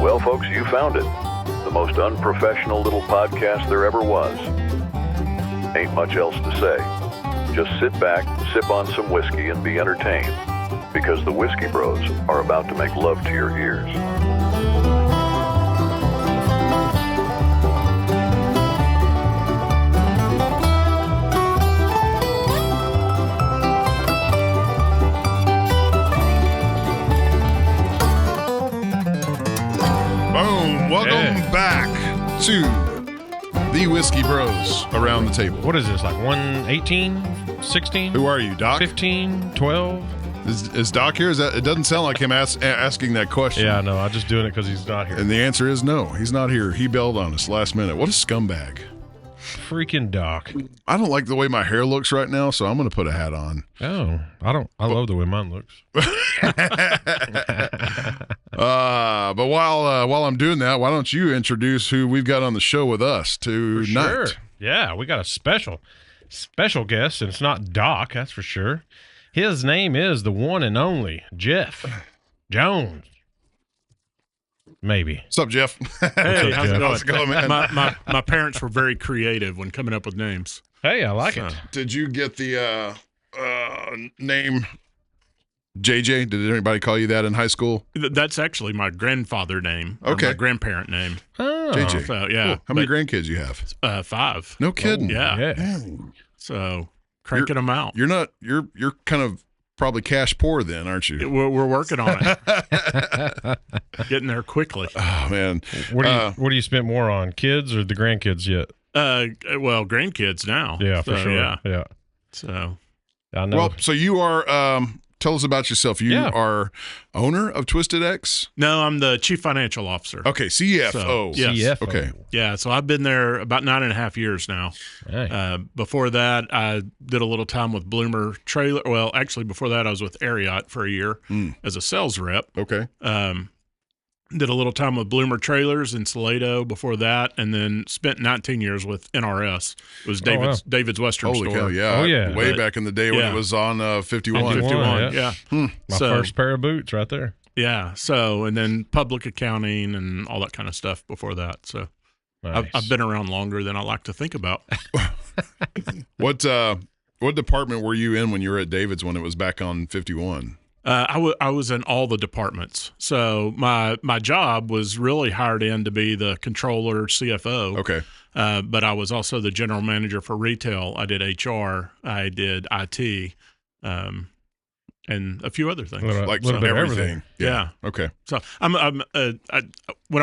Well, folks, you found it. The most unprofessional little podcast there ever was. Ain't much else to say. Just sit back, sip on some whiskey, and be entertained. Because the Whiskey Bros are about to make love to your ears. Boom! Welcome back to the Whiskey Bros around the table. What is this, like 118, 16? Who are you, Doc? 15, 12? Is Doc here? It doesn't sound like him asking that question. Yeah, no, I'm just doing it because he's not here. And the answer is no, he's not here. He bailed on us last minute. What a scumbag. Freaking Doc. I don't like the way my hair looks right now, so I'm going to put a hat on. Oh, I love the way mine looks. But while I'm doing that, why don't you introduce who we've got on the show with us tonight? Sure. Yeah, we got a special guest, and it's not Doc, that's for sure. His name is the one and only Jeff Jones. Maybe. What's up, Jeff? Hey, how's it going? How's it going, man? My parents were very creative when coming up with names. Hey, I like it. Did you get the name JJ? Did anybody call you that in high school? That's actually my grandfather name. Okay. Or my grandparent name. Oh. JJ. So, yeah. Cool. How many grandkids you have? 5. No kidding. Yeah. Dang. So cranking them out. You're kind of probably cash poor then, aren't you? We're working on it. Getting there quickly. Oh man. What do you spend more on, kids or the grandkids yet? Well, grandkids now. Yeah, for So, sure. Yeah. So I know. Well, so you are tell us about yourself. You are owner of Twisted X? no, I'm the chief financial officer. Okay, CFO. So, yes. CFO. Okay. Yeah, so I've been there about 9.5 years now. Hey. Before that, I did a little time with Bloomer Trailer. Well, actually, before that, I was with Ariat for a year as a sales rep. Okay. Did a little time with Bloomer Trailers in Salado before that, and then spent 19 years with NRS. It was David's Western Holy store. cow, yeah. Oh, yeah. Way But- back in the day when yeah. it was on 51. On 51, yeah. yeah. My So- first pair of boots right there. Yeah. So, and then public accounting and all that kind of stuff before that. So Nice. I've been around longer than I like to think about. What department were you in when you were at David's when it was back on 51? I was in all the departments. So my job was really hired in to be the controller, CFO. Okay. But I was also the general manager for retail. I did HR. I did IT, and a few other things. Like little bit of everything. Yeah. Okay. So when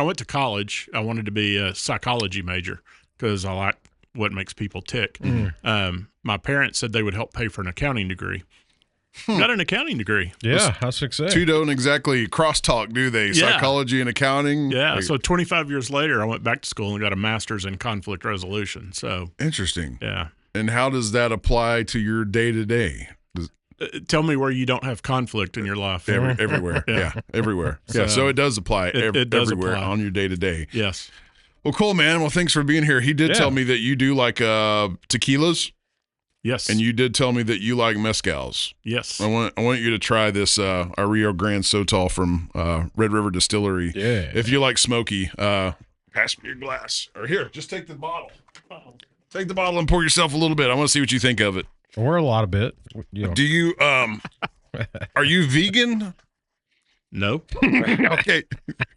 I went to college, I wanted to be a psychology major because I like what makes people tick. My parents said they would help pay for an accounting degree. Got an accounting degree. Yeah, how's success? Two don't exactly crosstalk, do they? Yeah. Psychology and accounting. Yeah. Like, So 25 years later, I went back to school and got a master's in conflict resolution. So interesting. yeah. And how does that apply to your day to day? Tell me where you don't have conflict in your life. Everywhere. Yeah, everywhere. So, Yeah, so it does apply it does everywhere apply. on your day to day. Yes. Well, cool, man. Well, thanks for being here. He did Yeah. tell me that you do like tequilas, Yes. and you did tell me that you like mezcals. Yes. I want you to try this our Rio Grande Sotol from Red River Distillery. Yeah. If you like smoky, pass me your glass. Or here, just take the bottle. Take the bottle and pour yourself a little bit. I want to see what you think of it. We're a lot of bit. You know. Do you are you vegan? No. Okay,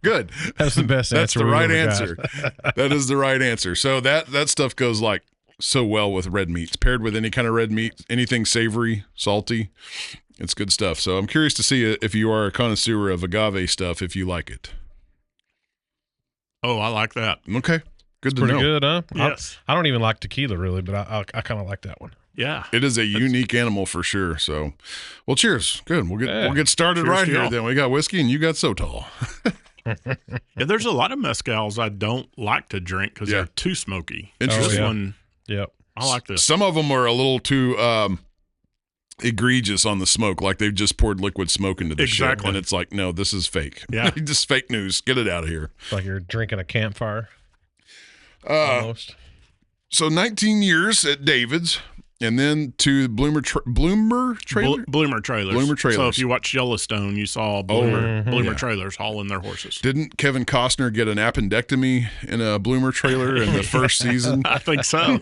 good. That's the best That's answer. the we've right ever got. answer. That is the right answer. So that stuff goes like so well with red meats, paired with any kind of red meat, anything savory, salty. It's good stuff. So I'm curious to see if you are a connoisseur of agave stuff, if you like it. Oh, I like that. Okay, good to Pretty know. good, huh? Yes. I don't even like tequila really, but I kind of like that one. Yeah. It is a unique animal for sure. So, well, cheers. Good. We'll get started Cheers right to here. y'all. Then we got whiskey and you got Sotol. Yeah, there's a lot of mezcals I don't like to drink because Yeah. they're too smoky. Interesting. This yeah. one, Yep. I like this. Some of them are a little too egregious on the smoke, like they've just poured liquid smoke into the shit, Exactly. and it's like, no, this is fake. Yeah. Just fake news. Get it out of here. It's like you're drinking a campfire. Uh, Almost. so 19 years at David's. And then to Bloomer trailer? Bloomer trailers. Bloomer trailers. So if you watch Yellowstone, you saw Bloomer trailers hauling their horses. Didn't Kevin Costner get an appendectomy in a Bloomer trailer in the first season? I think so.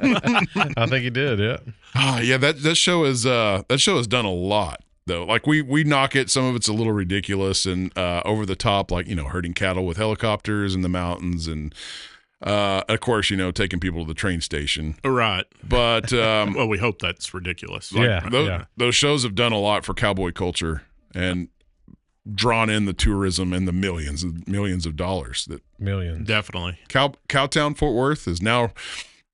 I think he did. Yeah. Oh, yeah. That show is that show has done a lot though. Like we knock it. Some of it's a little ridiculous and over the top, like herding cattle with helicopters in the mountains and. Of course, taking people to the train station. Right. But well, we hope that's ridiculous. Those shows have done a lot for cowboy culture and drawn in the tourism and the millions of dollars. Definitely. Cowtown, Fort Worth is now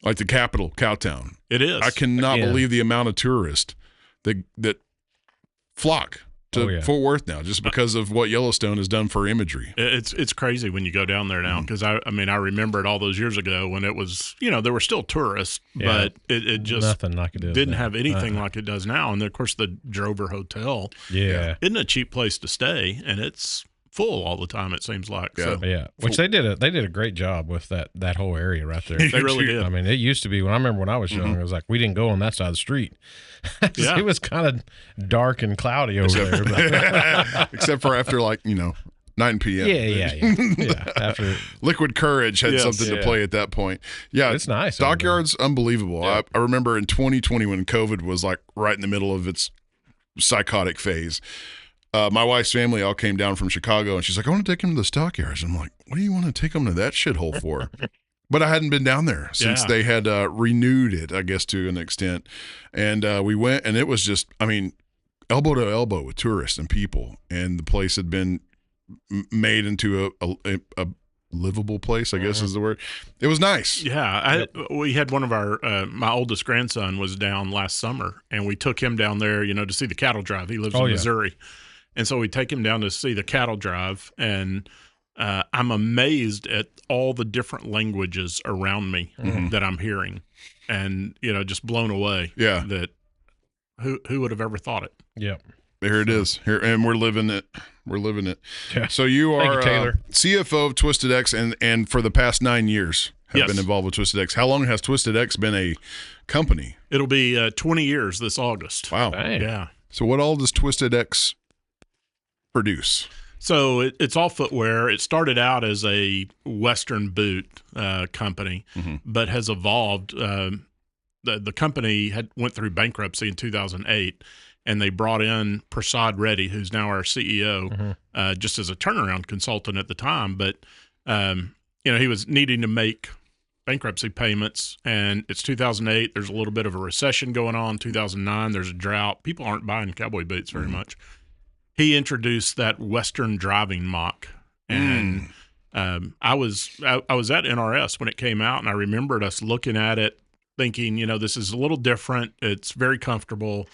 like the capital Cowtown. It is. I cannot believe the amount of tourists that flock to Fort Worth now, just because of what Yellowstone has done for imagery. It's crazy when you go down there now, because I remember it all those years ago when it was, there were still tourists, but it just nothing like it didn't have anything like it does now. And then, of course, the Drover Hotel isn't a cheap place to stay, and it's full all the time, it seems like. Yeah. So, Which they did a great job with that whole area right there. They really did. I mean, it used to be, when I remember when I was young, it was like we didn't go on that side of the street. It was kind of dark and cloudy over there. But. Except for after 9 p.m. Yeah. After Liquid Courage had something to play at that point. Yeah, it's nice. Stockyard's unbelievable. Yeah. I remember in 2020 when COVID was like right in the middle of its psychotic phase. My wife's family all came down from Chicago, and she's like, I want to take him to the Stockyards. I'm like, what do you want to take them to that shithole for? But I hadn't been down there since they had renewed it, I guess, to an extent. And we went, and it was just, elbow to elbow with tourists and people. And the place had been made into a livable place, I guess is the word. It was nice. Yeah. We had one of our, my oldest grandson was down last summer, and we took him down there, to see the cattle drive. He lives in Missouri. And so we take him down to see the cattle drive, and I'm amazed at all the different languages around me that I'm hearing, and just blown away. Yeah, that who would have ever thought it? Yep. Here it is. Here, and we're living it. We're living it. Yeah. So you are Taylor. CFO of Twisted X, and for the past 9 years have been involved with Twisted X. How long has Twisted X been a company? It'll be 20 years this August. Wow. Dang. Yeah. So what all does Twisted X produce? So it's all footwear. It started out as a Western boot company, but has evolved. The company went through bankruptcy in 2008, and they brought in Prasad Reddy, who's now our CEO, just as a turnaround consultant at the time. But he was needing to make bankruptcy payments, and it's 2008. There's a little bit of a recession going on. 2009, there's a drought. People aren't buying cowboy boots very much. He introduced that Western driving mock, and I was at NRS when it came out, and I remembered us looking at it, thinking, this is a little different. It's very comfortable.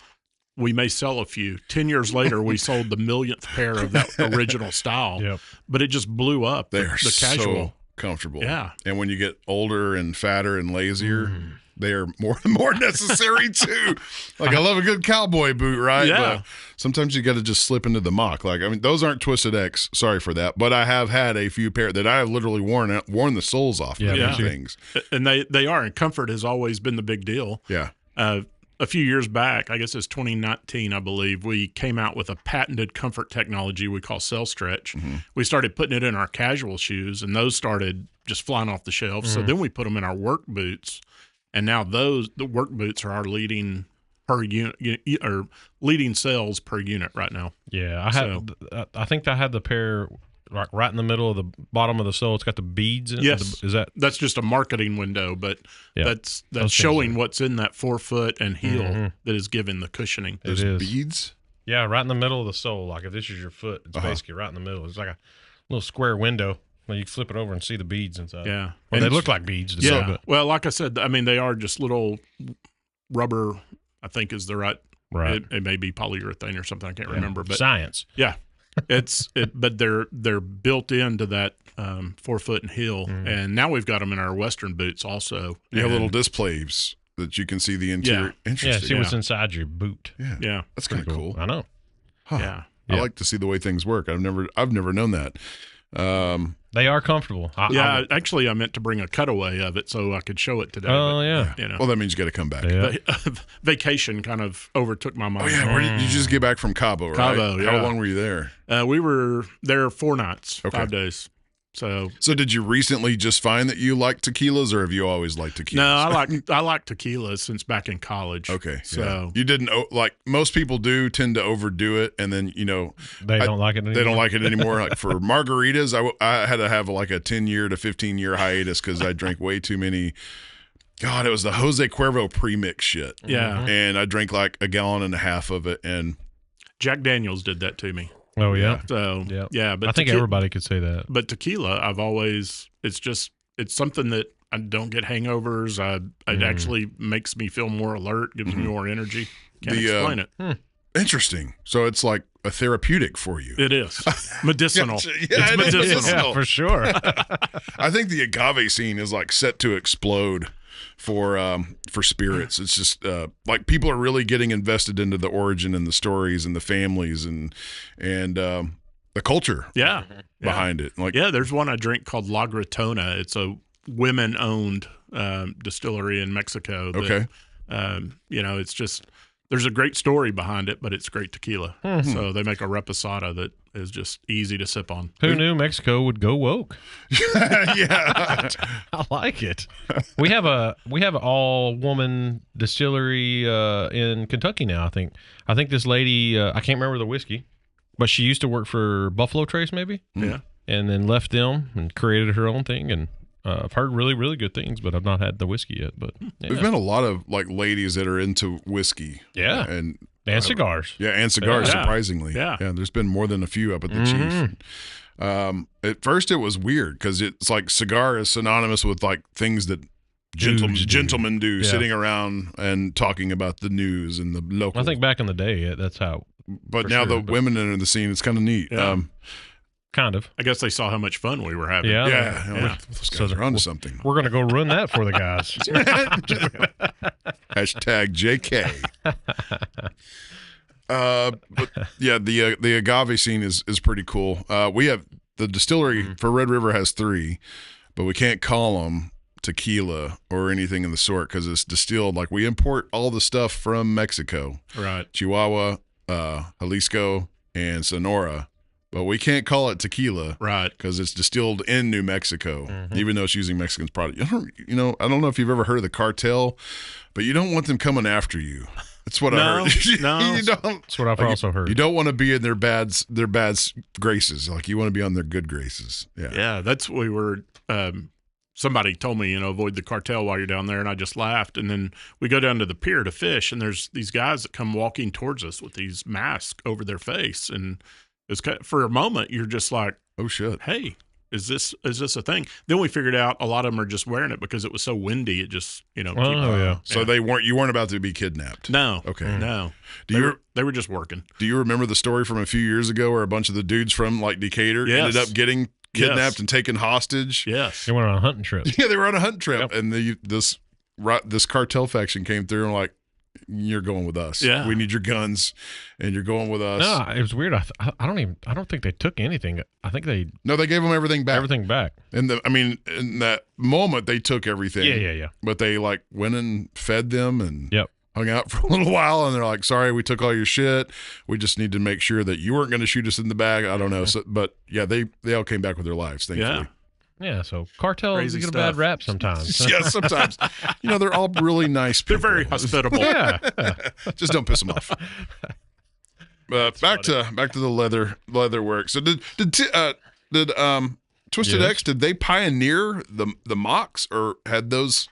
We may sell a few. 10 years later, we sold the millionth pair of that original style, but it just blew up. They're the casual. So comfortable. Yeah. And when you get older and fatter and lazier, they are more necessary too. Like, I love a good cowboy boot, right? Yeah. But sometimes you got to just slip into the mock. Like, those aren't Twisted X. Sorry for that, but I have had a few pair that I have literally worn the soles off of these things. And they are. And comfort has always been the big deal. Yeah. A few years back, I guess it's 2019, I believe, we came out with a patented comfort technology we call Cell Stretch. We started putting it in our casual shoes, and those started just flying off the shelf. So then we put them in our work boots, and now the work boots are our leading per unit or leading sales per unit right now. Yeah, I think I had the pair right in the middle of the bottom of the sole. It's got the beads in it. Yes. That's just a marketing window, but that's showing what's in that forefoot and heel that is given the cushioning. There's beads? Yeah, right in the middle of the sole. Like if this is your foot, it's basically right in the middle. It's like a little square window. Well, you flip it over and see the beads inside. Yeah. Well, they look like beads. Yeah. Well, like I said, they are just little rubber, I think is the right. It may be polyurethane or something. I can't remember. But science. Yeah. But they're built into that forefoot and heel, and now we've got them in our Western boots also. You have little displays that you can see the interior. Yeah, Interesting. see what's inside your boot. Yeah. That's kind of cool. I know. Huh. Yeah. I like to see the way things work. I've never known that. They are comfortable. Actually, I meant to bring a cutaway of it so I could show it today. Oh, but, yeah. You know, Well, that means you got to come back. Yeah. vacation kind of overtook my mind. Oh yeah, where did you just get back from Cabo? Right? Cabo, yeah. How long were you there? We were there 4 nights, Okay. 5 days. So did you recently just find that you like tequilas, or have you always liked tequilas? no, I like tequila since back in college. Okay, So yeah. You didn't like most people do tend to overdo it, and then They don't like it anymore. they don't like it anymore. Like for margaritas, I had to have like a 10-year to 15-year hiatus because I drank way too many. God, it was the Jose Cuervo premix shit. Yeah. And I drank like a gallon and a half of it, and Jack Daniels did that to me. Oh, yeah. So Yeah. yeah, but I think everybody could say that. But tequila, it's something that I don't get hangovers. It actually makes me feel more alert, gives me more energy. Can't explain it. interesting. So it's like a therapeutic for you. It is medicinal. Yeah, it's it is. medicinal. Yeah, for sure. I think the agave scene is like set to explode for spirits. It's just like people are really getting invested into the origin and the stories and the families and the culture Yeah. behind it. Like There's one I drink called La Gritona. It's a women-owned distillery in Mexico. That, okay. it's just there's a great story behind it, but it's great tequila. So they make a reposado that is just easy to sip on. Who knew Mexico would go woke? Yeah. I like it. We have an all woman distillery in Kentucky now. I think this lady I can't remember the whiskey, but she used to work for Buffalo Trace maybe. Yeah. And then left them and created her own thing. And I've heard really, really good things, but I've not had the whiskey yet. But yeah. We've met a lot of like ladies that are into whiskey. Yeah. And cigars. Yeah, and cigars, Yeah. surprisingly. Yeah. There's been more than a few up at the Chief. At first, it was weird because it's like cigar is synonymous with like things that gentlemen do, Yeah. sitting around and talking about the news and the local. I think back in the day, that's how. but for now sure, the but- women enter the scene. It's kind of neat. Yeah. Kind of. I guess they saw how much fun we were having. Yeah. Yeah, those guys are onto something. We're going to go run that for the guys. Hashtag JK. But yeah, the agave scene is pretty cool. We have the distillery for Red River has 3, but we can't call them tequila or anything in the sort because it's distilled. Like we import all the stuff from Mexico, Right. Chihuahua, Jalisco, and Sonora, but we can't call it tequila, Right. because it's distilled in New Mexico, even though it's using Mexican product. I don't know if you've ever heard of the cartel, but you don't want them coming after you. That's what I No, heard. no. You don't, That's what I've also heard. you don't want to be in their bad graces. Like you want to be on their good graces. Yeah. Yeah, that's we were. Somebody told me, avoid the cartel while you're down there, and I just laughed. And then we go down to the pier to fish, and there's these guys that come walking towards us with these masks over their face, and for a moment you're just like, Oh shit. "Hey, is this a thing?" Then we figured out a lot of them are just wearing it because it was so windy. It just Oh, yeah. So you weren't about to be kidnapped. No. Okay. No. Do They were just working. Do you remember the story from a few years ago where a bunch of the dudes from like Decatur Yes. ended up getting kidnapped Yes. and taken hostage? Yes. They went on a hunting trip. Yeah, they were on a hunting trip, and this cartel faction came through and like, you're going with us. Yeah. We need your guns, and you're going with us. No, it was weird. I don't think they took anything. I think they No, they gave them everything back. everything back. In that moment, they took everything. Yeah. But they like went and fed them and Yep. hung out for a little while, and they're like, "Sorry, we took all your shit. We just need to make sure that you weren't going to shoot us in the back." I don't know, but yeah, they all came back with their lives. Thankfully. Yeah. So cartels Crazy get a stuff. bad rap sometimes. Yeah, sometimes they're all really nice They're people. very hospitable. yeah. Just don't piss them off. Back to the leather work. So did Twisted Yes. X, did they pioneer the mocks, or had those?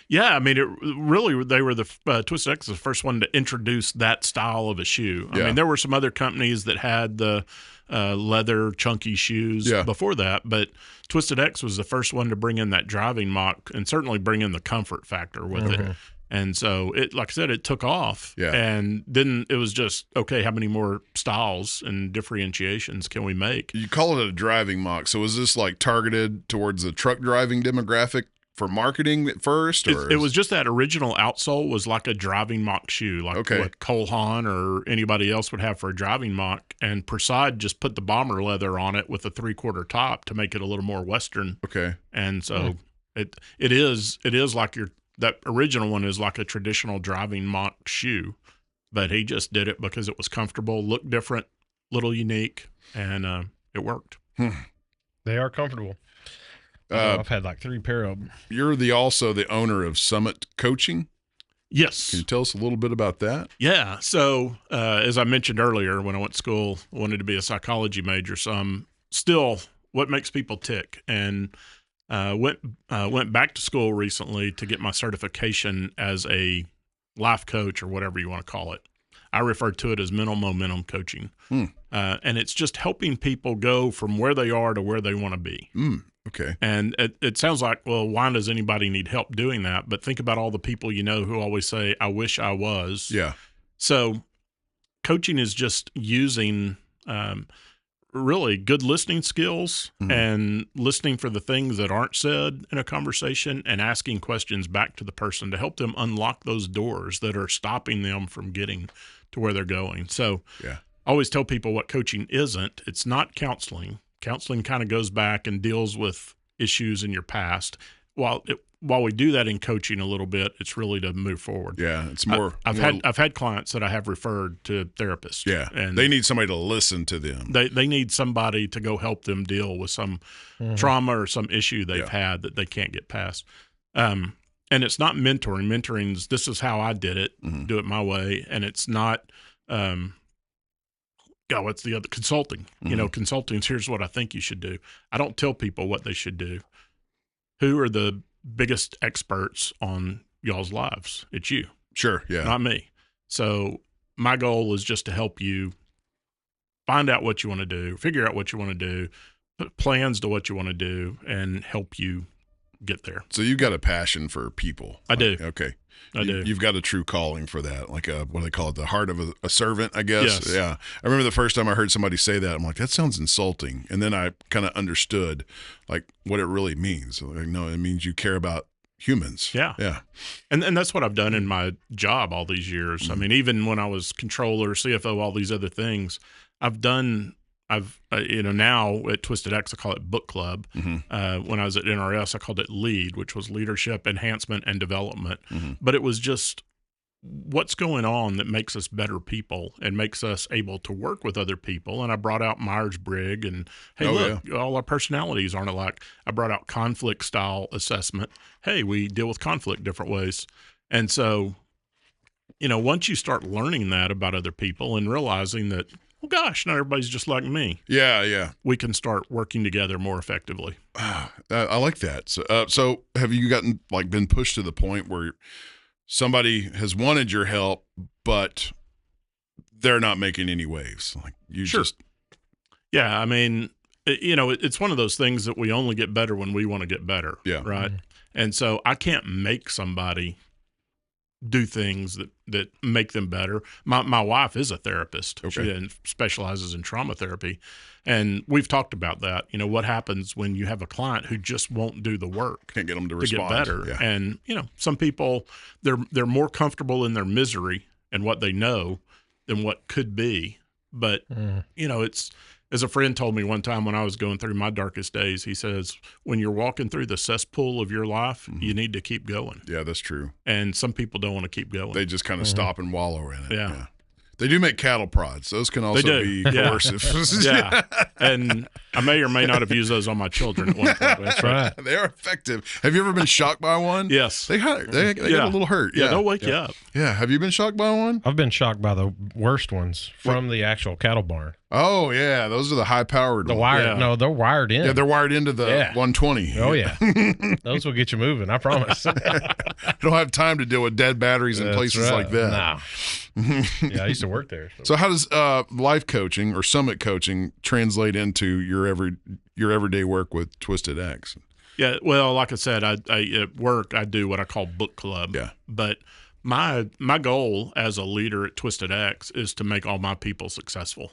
Yeah, I mean, they were the Twisted X was the first one to introduce that style of a shoe. I Yeah. mean, there were some other companies that had the leather chunky shoes Yeah. before that, but Twisted X was the first one to bring in that driving mock and certainly bring in the comfort factor with it. And so it, like I said, it took off. Yeah. And then it was just, okay, how many more styles and differentiations can we make? You call it a driving mock. So is this like targeted towards the truck driving demographic? for marketing at first? Or it was just that original outsole was like a driving mock shoe, like what Cole Haan or anybody else would have for a driving mock. And Prasad just put the bomber leather on it with a 3/4 top to make it a little more Western. Okay. And so it is like that original one is like a traditional driving mock shoe, but he just did it because it was comfortable, looked different, little unique, and it worked. They are comfortable. I've had like 3 pair of them. You're also the owner of Summit Coaching. Yes. Can you tell us a little bit about that? Yeah. So as I mentioned earlier, when I went to school, I wanted to be a psychology major. So I'm still what makes people tick, and went back to school recently to get my certification as a life coach, or whatever you want to call it. I refer to it as mental momentum coaching. And it's just helping people go from where they are to where they want to be. Okay. And it sounds like, well, why does anybody need help doing that? But think about all the people you know who always say, I wish I was. Yeah. So coaching is just using really good listening skills and listening for the things that aren't said in a conversation and asking questions back to the person to help them unlock those doors that are stopping them from getting to where they're going. So I always tell people what coaching isn't. It's not counseling. Counseling kind of goes back and deals with issues in your past. While we do that in coaching a little bit, it's really to move forward. Yeah, it's more. I've had clients that I have referred to therapists. Yeah, and they need somebody to listen to them. They need somebody to go help them deal with some trauma or some issue they've had that they can't get past. And it's not mentoring. Mentoring's this is how I did it. Do it my way. And it's not. What's the other? Consulting. Consulting's here's what I think you should do. I don't tell people what they should do. Who are the biggest experts on y'all's lives? It's you. Sure. Yeah. Not me. So my goal is just to help you find out what you want to do, figure out what you want to do, put plans to what you want to do, and help you get there. So you've got a passion for people. I do. Okay. I do. You've got a true calling for that, like what do they call it? The heart of a servant, I guess. Yes. Yeah. I remember the first time I heard somebody say that, I'm like, that sounds insulting. And then I kind of understood like what it really means. Like, no, it means you care about humans. Yeah. Yeah. And that's what I've done in my job all these years. I mean, even when I was controller, CFO, all these other things, now at Twisted X, I call it book club. When I was at NRS, I called it LEAD, which was leadership, enhancement, and development. But it was just what's going on that makes us better people and makes us able to work with other people. And I brought out Myers-Briggs and, hey, all our personalities aren't alike. I brought out conflict style assessment. Hey, we deal with conflict different ways. And so, once you start learning that about other people and realizing that, well, gosh, not everybody's just like me. Yeah, yeah. We can start working together more effectively. I like that. So have you been pushed to the point where somebody has wanted your help, but they're not making any waves? Like Yeah, I mean, it's one of those things that we only get better when we want to get better. Yeah. Right. And so I can't make somebody do things that make them better. My wife is a therapist. Okay. She specializes in trauma therapy. And we've talked about that. What happens when you have a client who just won't do the work. Can't get them to respond. Get better. Yeah. And, some people, they're more comfortable in their misery and what they know than what could be. But, it's, as a friend told me one time when I was going through my darkest days, he says, when you're walking through the cesspool of your life, you need to keep going. Yeah, that's true. And some people don't want to keep going. They just kind of stop and wallow in it. Yeah. They do make cattle prods. Those can also be coercive. Yeah. And I may or may not have used those on my children at one point. That's right. They are effective. Have you ever been shocked by one? Yes. They get a little hurt. Yeah, they'll wake you up. Yeah. Have you been shocked by one? I've been shocked by the worst ones from the actual cattle barn. Oh, yeah. Those are the high-powered ones. No, they're wired in. Yeah, they're wired into the 120. Oh, yeah. Those will get you moving, I promise. Don't have time to deal with dead batteries in places like that. No. Yeah, I used to work there. So how does life coaching or summit coaching translate into your everyday work with Twisted X? Yeah, well, like I said, I at work I do what I call book club. Yeah. But my goal as a leader at Twisted X is to make all my people successful.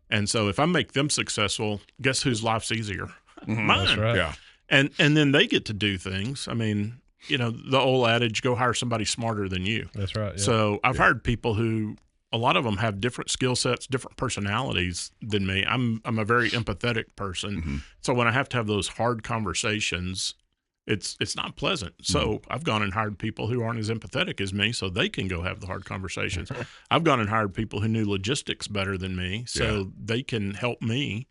And so if I make them successful, guess whose life's easier? Mine. That's right. Yeah. and then they get to do things. I mean, the old adage, go hire somebody smarter than you. That's right. Yeah. So I've hired people who, a lot of them have different skill sets, different personalities than me. I'm a very empathetic person. So when I have to have those hard conversations, it's not pleasant. So I've gone and hired people who aren't as empathetic as me so they can go have the hard conversations. I've gone and hired people who knew logistics better than me so they can help me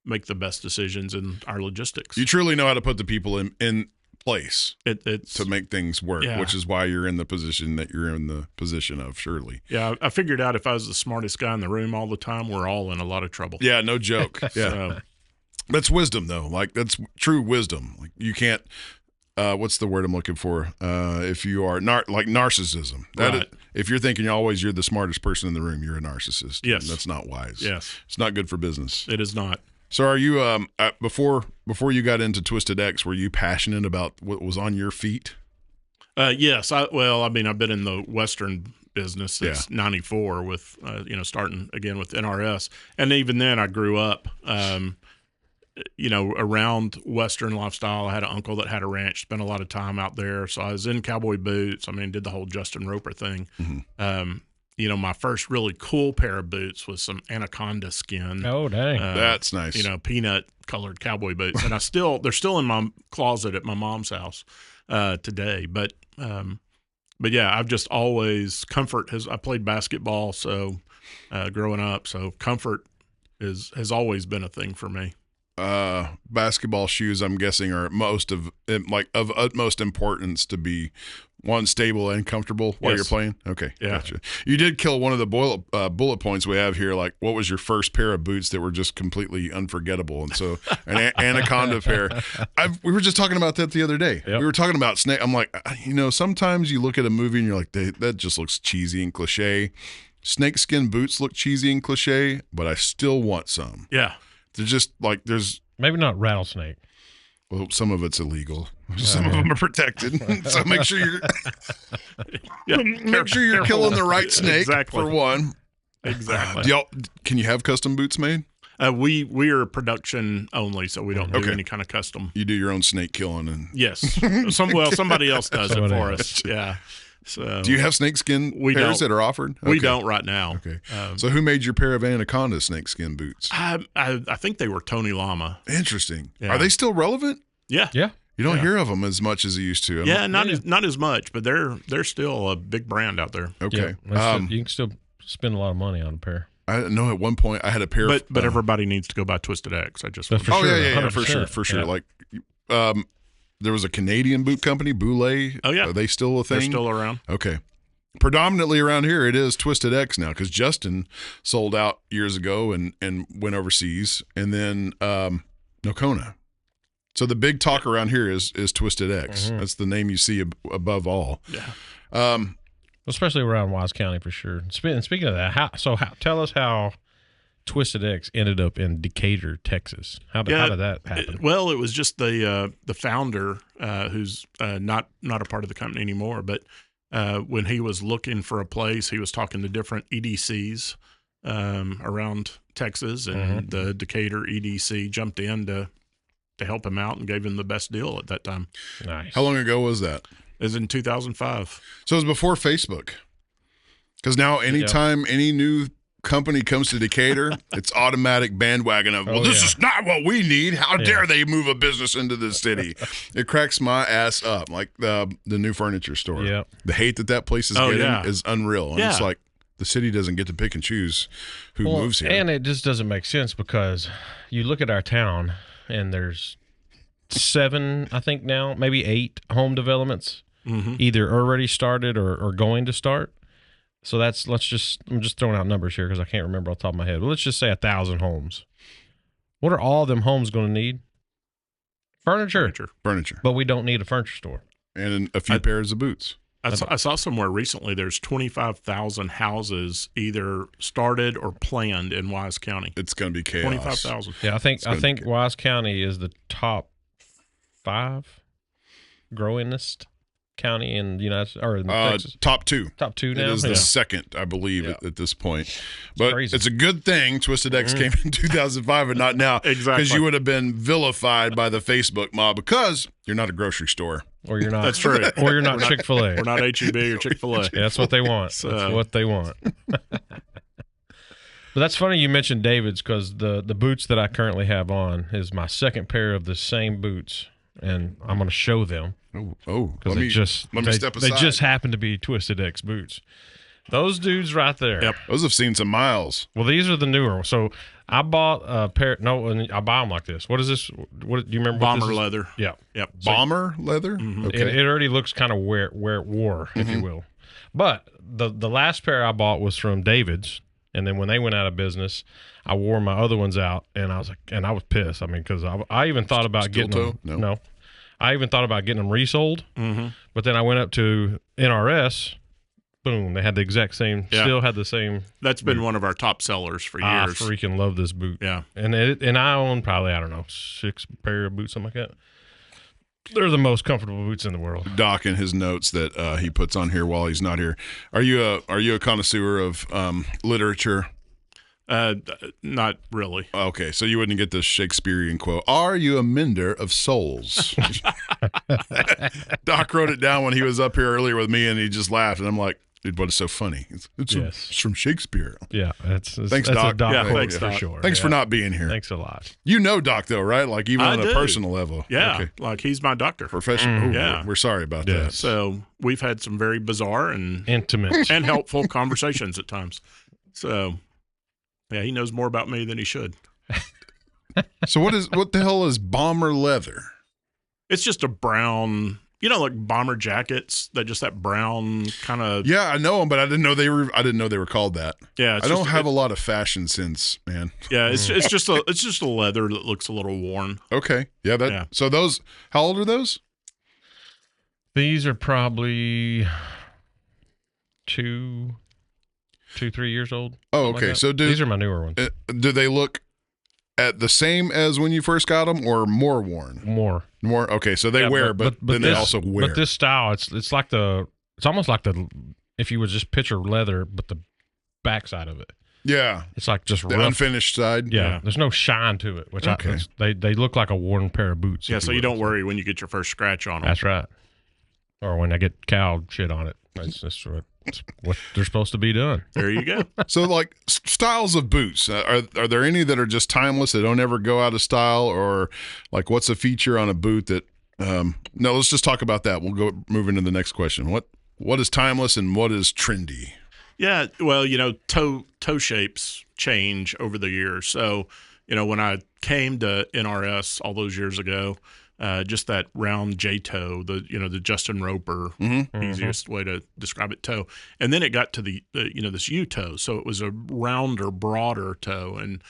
make the best decisions in our logistics. You truly know how to put the people in place it's to make things work, which is why you're in the position that you're in the position of, surely. Yeah, I figured out if I was the smartest guy in the room all the time, we're all in a lot of trouble. Yeah, no joke. Yeah. So, that's wisdom, though. Like, that's true wisdom. Like, you can't what's the word I'm looking for? If you are like narcissism. Right. If you're thinking you're the smartest person in the room, you're a narcissist. Yes. That's not wise. Yes. It's not good for business. It is not. So are you before you got into Twisted X, were you passionate about what was on your feet? Yes. I've been in the Western business since 94 with, starting again with NRS. And even then I grew up, around Western lifestyle. I had an uncle that had a ranch, spent a lot of time out there. So I was in cowboy boots. Did the whole Justin Roper thing. My first really cool pair of boots was some anaconda skin. Oh, dang. That's nice. Peanut colored cowboy boots. And they're still in my closet at my mom's house today. But yeah, I've just always, I played basketball. So growing up, so comfort has always been a thing for me. Basketball shoes, I'm guessing, are of utmost importance to be one, stable and comfortable while you're playing. Okay, yeah. Gotcha. You did kill one of the bullet points we have here. Like, what was your first pair of boots that were just completely unforgettable? And so, an anaconda pair. We were just talking about that the other day. Yep. We were talking about snake. I'm like, sometimes you look at a movie and you're like, that just looks cheesy and cliche. Snakeskin boots look cheesy and cliche, but I still want some. Yeah. They're just like, maybe not rattlesnake. Well, some of it's illegal. Some of them are protected. So make sure you're killing the right snake for one. Exactly. Can you have custom boots made? We are production only, so we don't do any kind of custom. You do your own snake killing, and yes, somebody else does it for us. Yeah. So do you have snakeskin pairs that are offered? We don't right now. Okay. So who made your pair of anaconda snakeskin boots? I think they were Tony Lama. Interesting. Yeah. Are they still relevant? Yeah. Yeah. You don't hear of them as much as you used to. Not as much, but they're still a big brand out there. Okay. Yeah, you can still spend a lot of money on a pair. I know at one point I had a pair but everybody needs to go buy Twisted X. For sure, yeah, for sure. Yeah. Like there was a Canadian boot company, Boulay. Oh yeah. Are they still a thing? They're still around. Okay. Predominantly around here, it is Twisted X now, because Justin sold out years ago and went overseas, and then Nocona. So the big talk around here is Twisted X. Mm-hmm. That's the name you see above all. Yeah. Especially around Wise County for sure. Speaking of that, tell us how Twisted X ended up in Decatur, Texas. How did that happen? It was just the founder who's not a part of the company anymore, but when he was looking for a place, he was talking to different EDCs around Texas, and the Decatur EDC jumped in to help him out and gave him the best deal at that time. Nice. How long ago was that? It was in 2005. So it was before Facebook. Because now anytime any new company comes to Decatur, it's automatic bandwagon of, this is not what we need. How dare they move a business into the city? It cracks my ass up. Like the new furniture store. Yep. The hate that place is getting is unreal. And it's like the city doesn't get to pick and choose who moves here. And it just doesn't make sense, because you look at our town and there's 7, I think now, maybe 8 home developments, either already started or going to start. So I'm just throwing out numbers here because I can't remember off the top of my head. But let's just say 1,000 homes. What are all them homes going to need? Furniture. But we don't need a furniture store. And a few pairs of boots. I saw somewhere recently there's 25,000 houses either started or planned in Wise County. It's going to be chaos. 25,000. Yeah, I think Wise County is the top 5 growingest. county in the in Texas? Top 2. Top 2 now. It is the second, I believe, at this point. But crazy. it's a good thing Twisted X came in 2005 and not now. Exactly. Because you would have been vilified by the Facebook mob because you're not a grocery store. Or you're not. That's true. Or you're not Chick-fil-A. We're not HEB or Chick-fil-A. Yeah, that's what they want. That's what they want. But that's funny you mentioned David's, because the boots that I currently have on is my second pair of the same boots, and I'm going to show them. Oh, Because let me step aside. They just happen to be Twisted X boots. Those dudes right there. Yep. Those have seen some miles. Well, these are the newer ones. So I bought a pair. No, and I buy them like this. What is this? What do you remember? What Bomber this is? leather. Yeah. Yep. Bomber leather? Okay. It already looks kind of where it wore, if you will. But the last pair I bought was from David's, and then when they went out of business, I wore my other ones out, and I was pissed. I mean, because I even thought about Steel getting toe? them. No. I even thought about getting them resold, but then I went up to NRS. Boom! They had the exact same. Yeah. Still had the same. That's been one of our top sellers for I years. freaking love this boot. Yeah. And I own probably, I don't know, 6 pair of boots, something like that. They're the most comfortable boots in the world. Doc in his notes that he puts on here while he's not here. Are you a connoisseur of literature? Not really. Okay, so you wouldn't get the Shakespearean quote. Are you a mender of souls? Doc wrote it down when he was up here earlier with me, and he just laughed, and I'm like, dude, what is so funny? It's from Shakespeare. Yeah. Thanks, that's Doc. A Doc Yeah, quote thanks, for Doc. sure. Thanks for Yeah. not being here. Thanks a lot. You know Doc, though, right? Like, even I on a do. personal level. Yeah. Okay. Like he's my doctor. Professional. Ooh, Yeah. We're sorry about Yeah. that. So we've had some very bizarre and Intimate. helpful conversations at times. So yeah, he knows more about me than he should. So what the hell is bomber leather? It's just a brown, like bomber jackets. That just that brown kind of. Yeah, I know them, but I didn't know they were called that. Yeah, I don't have a lot of fashion sense, man. Yeah, it's just a leather that looks a little worn. Okay. Yeah. Yeah. So those. How old are those? These are probably 3 years old. Oh, something like okay. that. So these are my newer ones. do they look at the same as when you first got them, or more worn? More. Okay, so they wear, but then they also wear. But this style, it's almost like if you would just picture leather, but the backside of it. Yeah. It's like just The rough. unfinished side. Yeah, there's no shine to it, which Okay. they look like a worn pair of boots. Yeah, if so you will. don't worry when you get your first scratch on them. That's right. Or when I get cow shit on it. That's what they're supposed to be done. There you go. So, like, styles of boots, are there any that are just timeless, that don't ever go out of style, or like what's a feature on a boot that? No, let's just talk about that. We'll go move into the next question. What is timeless and what is trendy? Yeah, well, toe shapes change over the years. So, when I came to NRS all those years ago, just that round J toe, the Justin Roper, easiest way to describe it, toe. And then it got to the this U toe. So it was a rounder, broader toe. And,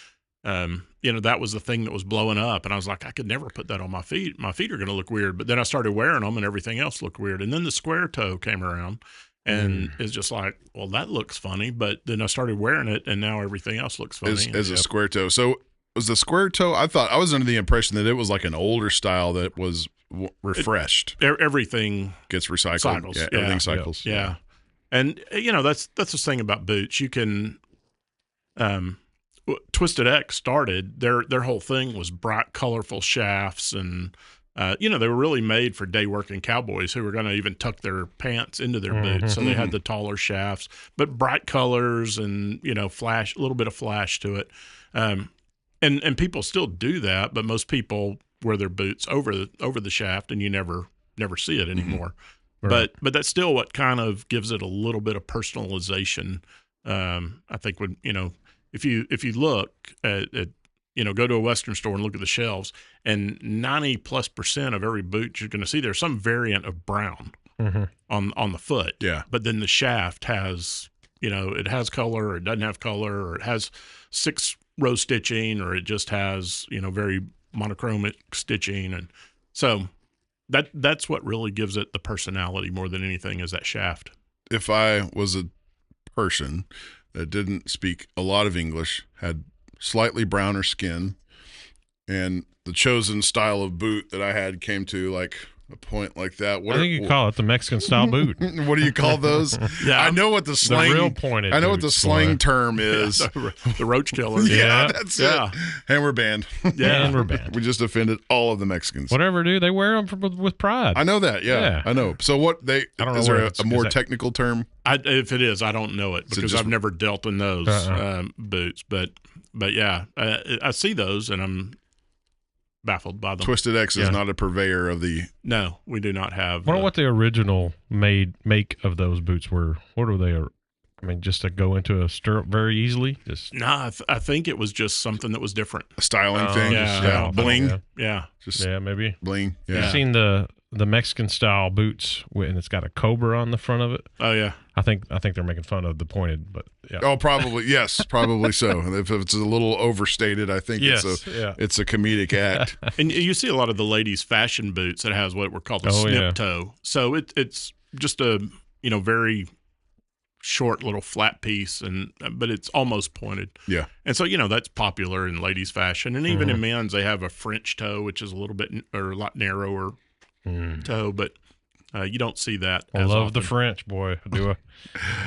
that was the thing that was blowing up. And I was like, I could never put that on my feet. My feet are going to look weird. But then I started wearing them and everything else looked weird. And then the square toe came around. And it's just like, well, that looks funny. But then I started wearing it, and now everything else looks funny. As a square toe. So was the square toe? I was under the impression that it was like an older style that was refreshed. Everything Gets recycled. cycles. Yeah, everything cycles. Yeah. And that's the thing about boots. You can Twisted X started their whole thing was bright, colorful shafts, and they were really made for day working cowboys who were going to even tuck their pants into their boots. So they had the taller shafts, but bright colors and flash, a little bit of flash to it. And people still do that, but most people wear their boots over the shaft, and you never see it anymore. Right. But that's still what kind of gives it a little bit of personalization. I think when if you look at go to a Western store and look at the shelves, and 90+% of every boot you're going to see there's some variant of brown on the foot. Yeah. But then the shaft has it has color, or it doesn't have color, or it has 6-row stitching, or it just has very monochromic stitching, and so that's what really gives it the personality more than anything, is that shaft. If I was a person that didn't speak a lot of English, had slightly browner skin, and the chosen style of boot that I had came to like A point like that. I think you call it the Mexican style boot. What do you call those? Yeah. I know what the slang. The real pointed. I know what the boots, slang boy. term is. The roach killer. Yeah, Yeah. that's Yeah. it. And we're banned. Yeah. And we're banned. We just offended all of the Mexicans. Whatever, dude. They wear them with pride. I know that. Yeah, Yeah. I know. So what they I don't know is there what a more technical term? If it is, I don't know it because just- I've never dealt in those boots. But yeah, I see those and I'm baffled by them. Twisted X is Yeah. not a purveyor of the. No, we do not have. I wonder what the original make of those boots were. What are they? I mean, just to go into a stirrup very easily. Just No, I think it was just something that was different. A styling Oh, thing, yeah. yeah, bling, Yeah. Yeah. just yeah, maybe. bling, I've yeah. seen the Mexican style boots, and it's got a cobra on the front of it. Oh yeah. I think they're making fun of the pointed, but yeah. Oh, probably yes, probably so. If it's a little overstated, I think Yes, it's a comedic act. And you see a lot of the ladies' fashion boots that has what were called the Oh, snip yeah. toe. So it's just a very short little flat piece, but it's almost pointed. Yeah, And so that's popular in ladies' fashion, and even in men's they have a French toe, which is a lot narrower toe, but you don't see that. I as love the often. French, boy.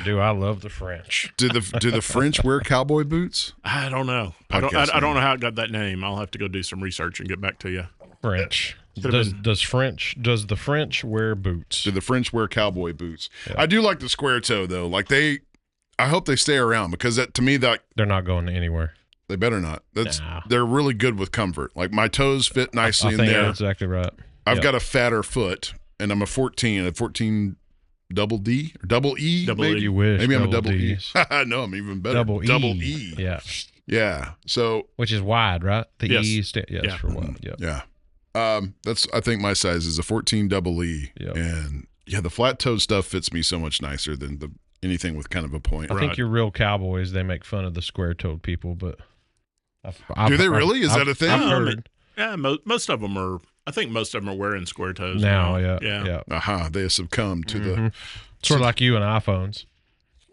Do I love the French? do the French wear cowboy boots? I don't know. Podcast I don't name. know how it got that name. I'll have to go do some research and get back to you. French. Could've Does the French wear boots? Do the French wear cowboy boots? I do like the square toe though. Like I hope they stay around because that to me that They're not going anywhere. they better not. Nah. They're really good with comfort. Like my toes fit I nicely in think there. that's exactly right. I've Yep. got a fatter foot, and I'm a 14 double D or double E. Double maybe? E. You wish. Maybe I'm a double E. Ds. No, I'm even better. Double E. Yeah. Yeah. So Which is wide, right? The Yes. E yes Yeah. for wide. Yep. yeah, that's I think my size is a 14 double E, Yep. and yeah, the flat toe stuff fits me so much nicer than anything with kind of a point. I think Right. your real cowboys, they make fun of the square-toed people, but Do they really? Is that a thing? I've Um, heard Yeah, most of them are. I think most of them are wearing square toes now. now. Yeah. Aha, they have succumbed to Mhm. Sort of like you and iPhones.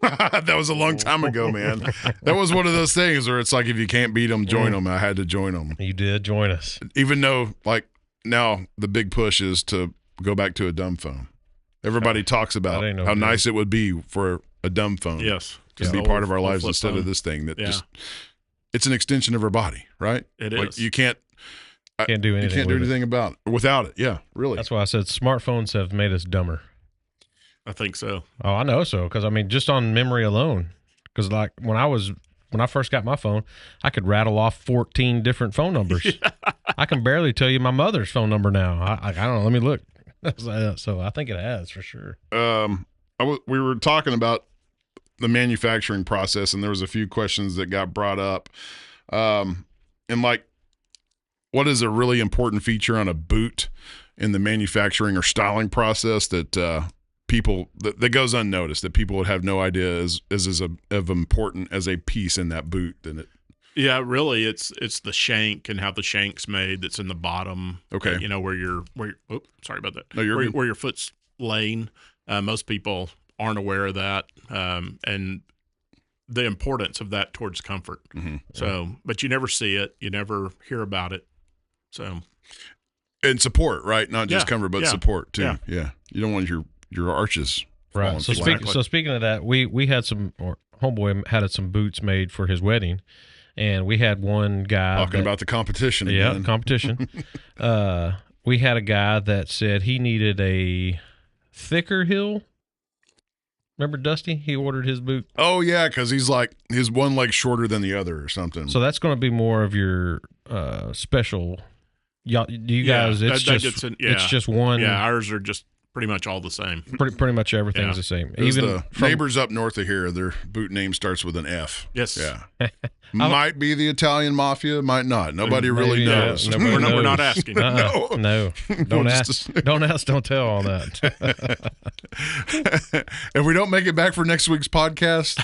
that was a long time ago, man. That was one of those things where it's like if you can't beat them, join them. I had to join them, You did join us. even though like now the big push is to go back to a dumb phone. Everybody talks about That ain't no how good. nice it would be for a dumb phone Yes. to be Just part the of our old lives flip instead of phone. this thing that Yeah. just it's an extension of our body, right? It Like is. you can't Can't do you anything. can't do with it. anything about it without it. Yeah, really. That's why I said smartphones have made us dumber. I think so. Oh, I know so, because I mean, just on memory alone. Because like when I first got my phone, I could rattle off 14 different phone numbers. I can barely tell you my mother's phone number now. I don't know. Let me look. So I think it has for sure. We were talking about the manufacturing process, and there was a few questions that got brought up. And like, what is a really important feature on a boot in the manufacturing or styling process that people that goes unnoticed, that people would have no idea is of important as a piece in that boot than it. Yeah, really, it's the shank and how the shank's made. That's in the bottom. Okay. Oh, sorry about that. No, you're where, good. where your foot's laying. Most people aren't aware of that, and the importance of that towards comfort. Mhm. So, but you never see it. You never hear about it. So, And support, right? Not just Yeah, comfort, but yeah, support too. yeah. Yeah. You don't want your arches Right. falling So flat. speaking of that, we had homeboy had some boots made for his wedding, and we had one guy Talking about the competition yeah again. competition. We had a guy that said he needed a thicker heel. Remember Dusty? He ordered his boot. Oh yeah, because he's like his one leg shorter than the other or something. So that's going to be more of your special. Y'all, do you Yeah, guys? It's that just gets in- it's yeah. just one. yeah, ours are just pretty much all the same. Pretty much everything's Yeah. the same. There's Even the from, neighbors up north of here, their boot name starts with an F. Yes. Yeah. Might be the Italian mafia, might not. Nobody really maybe, knows. nobody We're knows. not asking. No. Don't We'll ask. just- Don't ask. Don't tell on that. If we don't make it back for next week's podcast,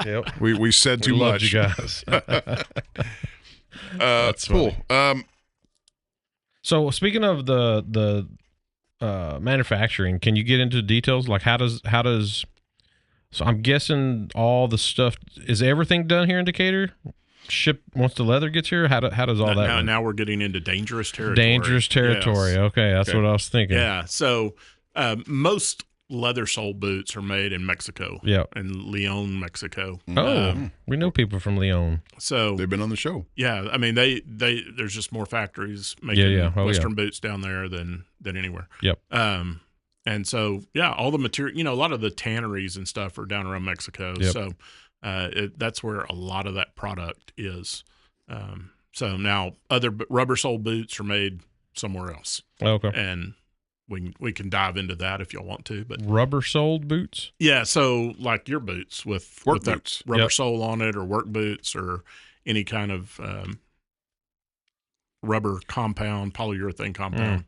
Yep. we said too We loved much. you guys. That's Cool. So speaking of the manufacturing, can you get into details? Like how does so I'm guessing all the stuff, is everything done here in Decatur? once the leather gets here? How does all that work? Now we're getting into dangerous territory. Dangerous territory. Yes. Okay, that's what I was thinking. Yeah. So most leather sole boots are made in Mexico. Yeah. In Leon, Mexico. Oh, we know people from Leon. So They've been on the show. yeah, I mean there's just more factories making Western boots down there than anywhere. Yep. And so all the material, a lot of the tanneries and stuff are down around Mexico. Yep. So that's where a lot of that product is. So now other rubber sole boots are made somewhere else. Okay. And we can dive into that if y'all want to, but Rubber soled boots? yeah, so like your boots with Work that boots. rubber sole on it, or work boots, or any kind of rubber compound, polyurethane compound,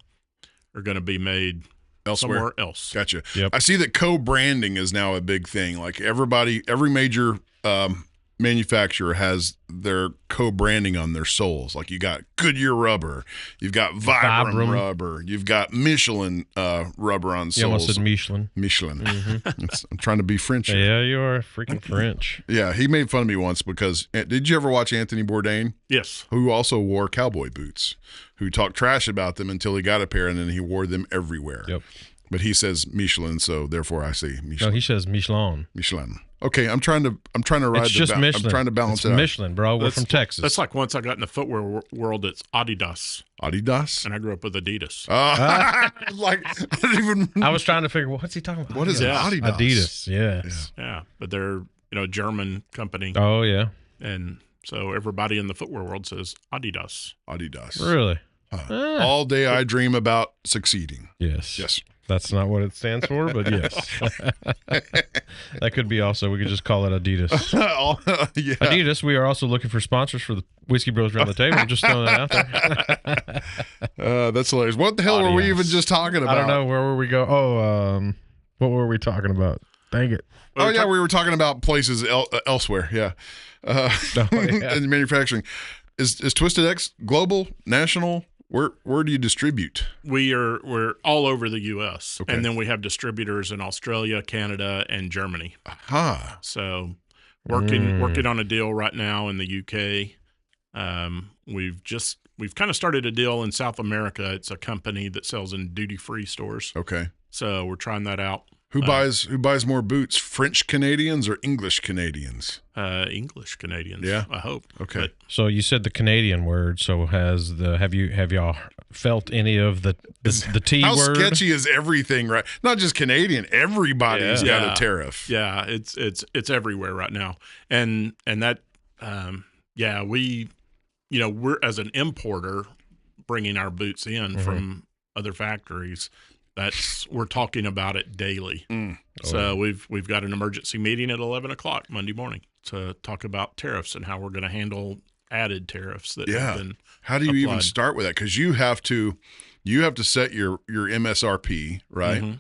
are going to be made Elsewhere. somewhere else. Gotcha. Yep. I see that co-branding is now a big thing. Like every major manufacturer has their co-branding on their soles. Like you got Goodyear rubber, you've got Vibram rubber, you've got Michelin rubber on soles. You almost said Michelin. Michelin. I'm trying to be French here. Yeah, you are freaking French. Yeah, he made fun of me once because did you ever watch Anthony Bourdain? Yes. Who also wore cowboy boots, who talked trash about them until he got a pair and then he wore them everywhere. Yep. But he says Michelin, so therefore I say Michelin. No, he says Michelin. Michelin. Okay, I'm trying to ride It's just Michelin. I'm trying to balance it's it out. Michelin, bro. We're from Texas. That's like once I got in the footwear world, it's Adidas, Adidas? and I grew up with Adidas. Like I don't even I was trying to figure what's he talking about? what is Yeah. Adidas? Adidas, yes. Yeah, but they're a German company, Oh yeah. and so everybody in the footwear world says Adidas. Adidas. Really? All day I dream about succeeding. Yes. Yes. That's not what it stands for, but yes. That could be also. We could just call it Adidas. Yeah. Adidas, we are also looking for sponsors for the Whiskey Bros around the table. Just throwing that out there. That's hilarious. What the hell were we even just talking about? I don't know. Where were we go? Oh, what were we talking about? Dang it. Oh, yeah, we were talking about places elsewhere. Yeah. In manufacturing. Is Twisted X global, national? Where do you distribute? We're all over the U.S. Okay. And then we have distributors in Australia, Canada, and Germany. Aha. So working on a deal right now in the U.K. We've kind of started a deal in South America. It's a company that sells in duty-free stores. Okay. So we're trying that out. Who buys more boots? French Canadians or English Canadians? English Canadians. Yeah? I hope. Okay. But So you said the Canadian word. So have y'all felt any of the T How word? sketchy is everything, right? Not just Canadian. Everybody's got a tariff. Yeah, it's everywhere right now, and that we're as an importer bringing our boots in from other factories. We're talking about it daily. So we've got an emergency meeting at 11:00 Monday morning to talk about tariffs and how we're going to handle added tariffs that have been How do you even applied. start with that? Because you have to set your MSRP, right? Mm-hmm.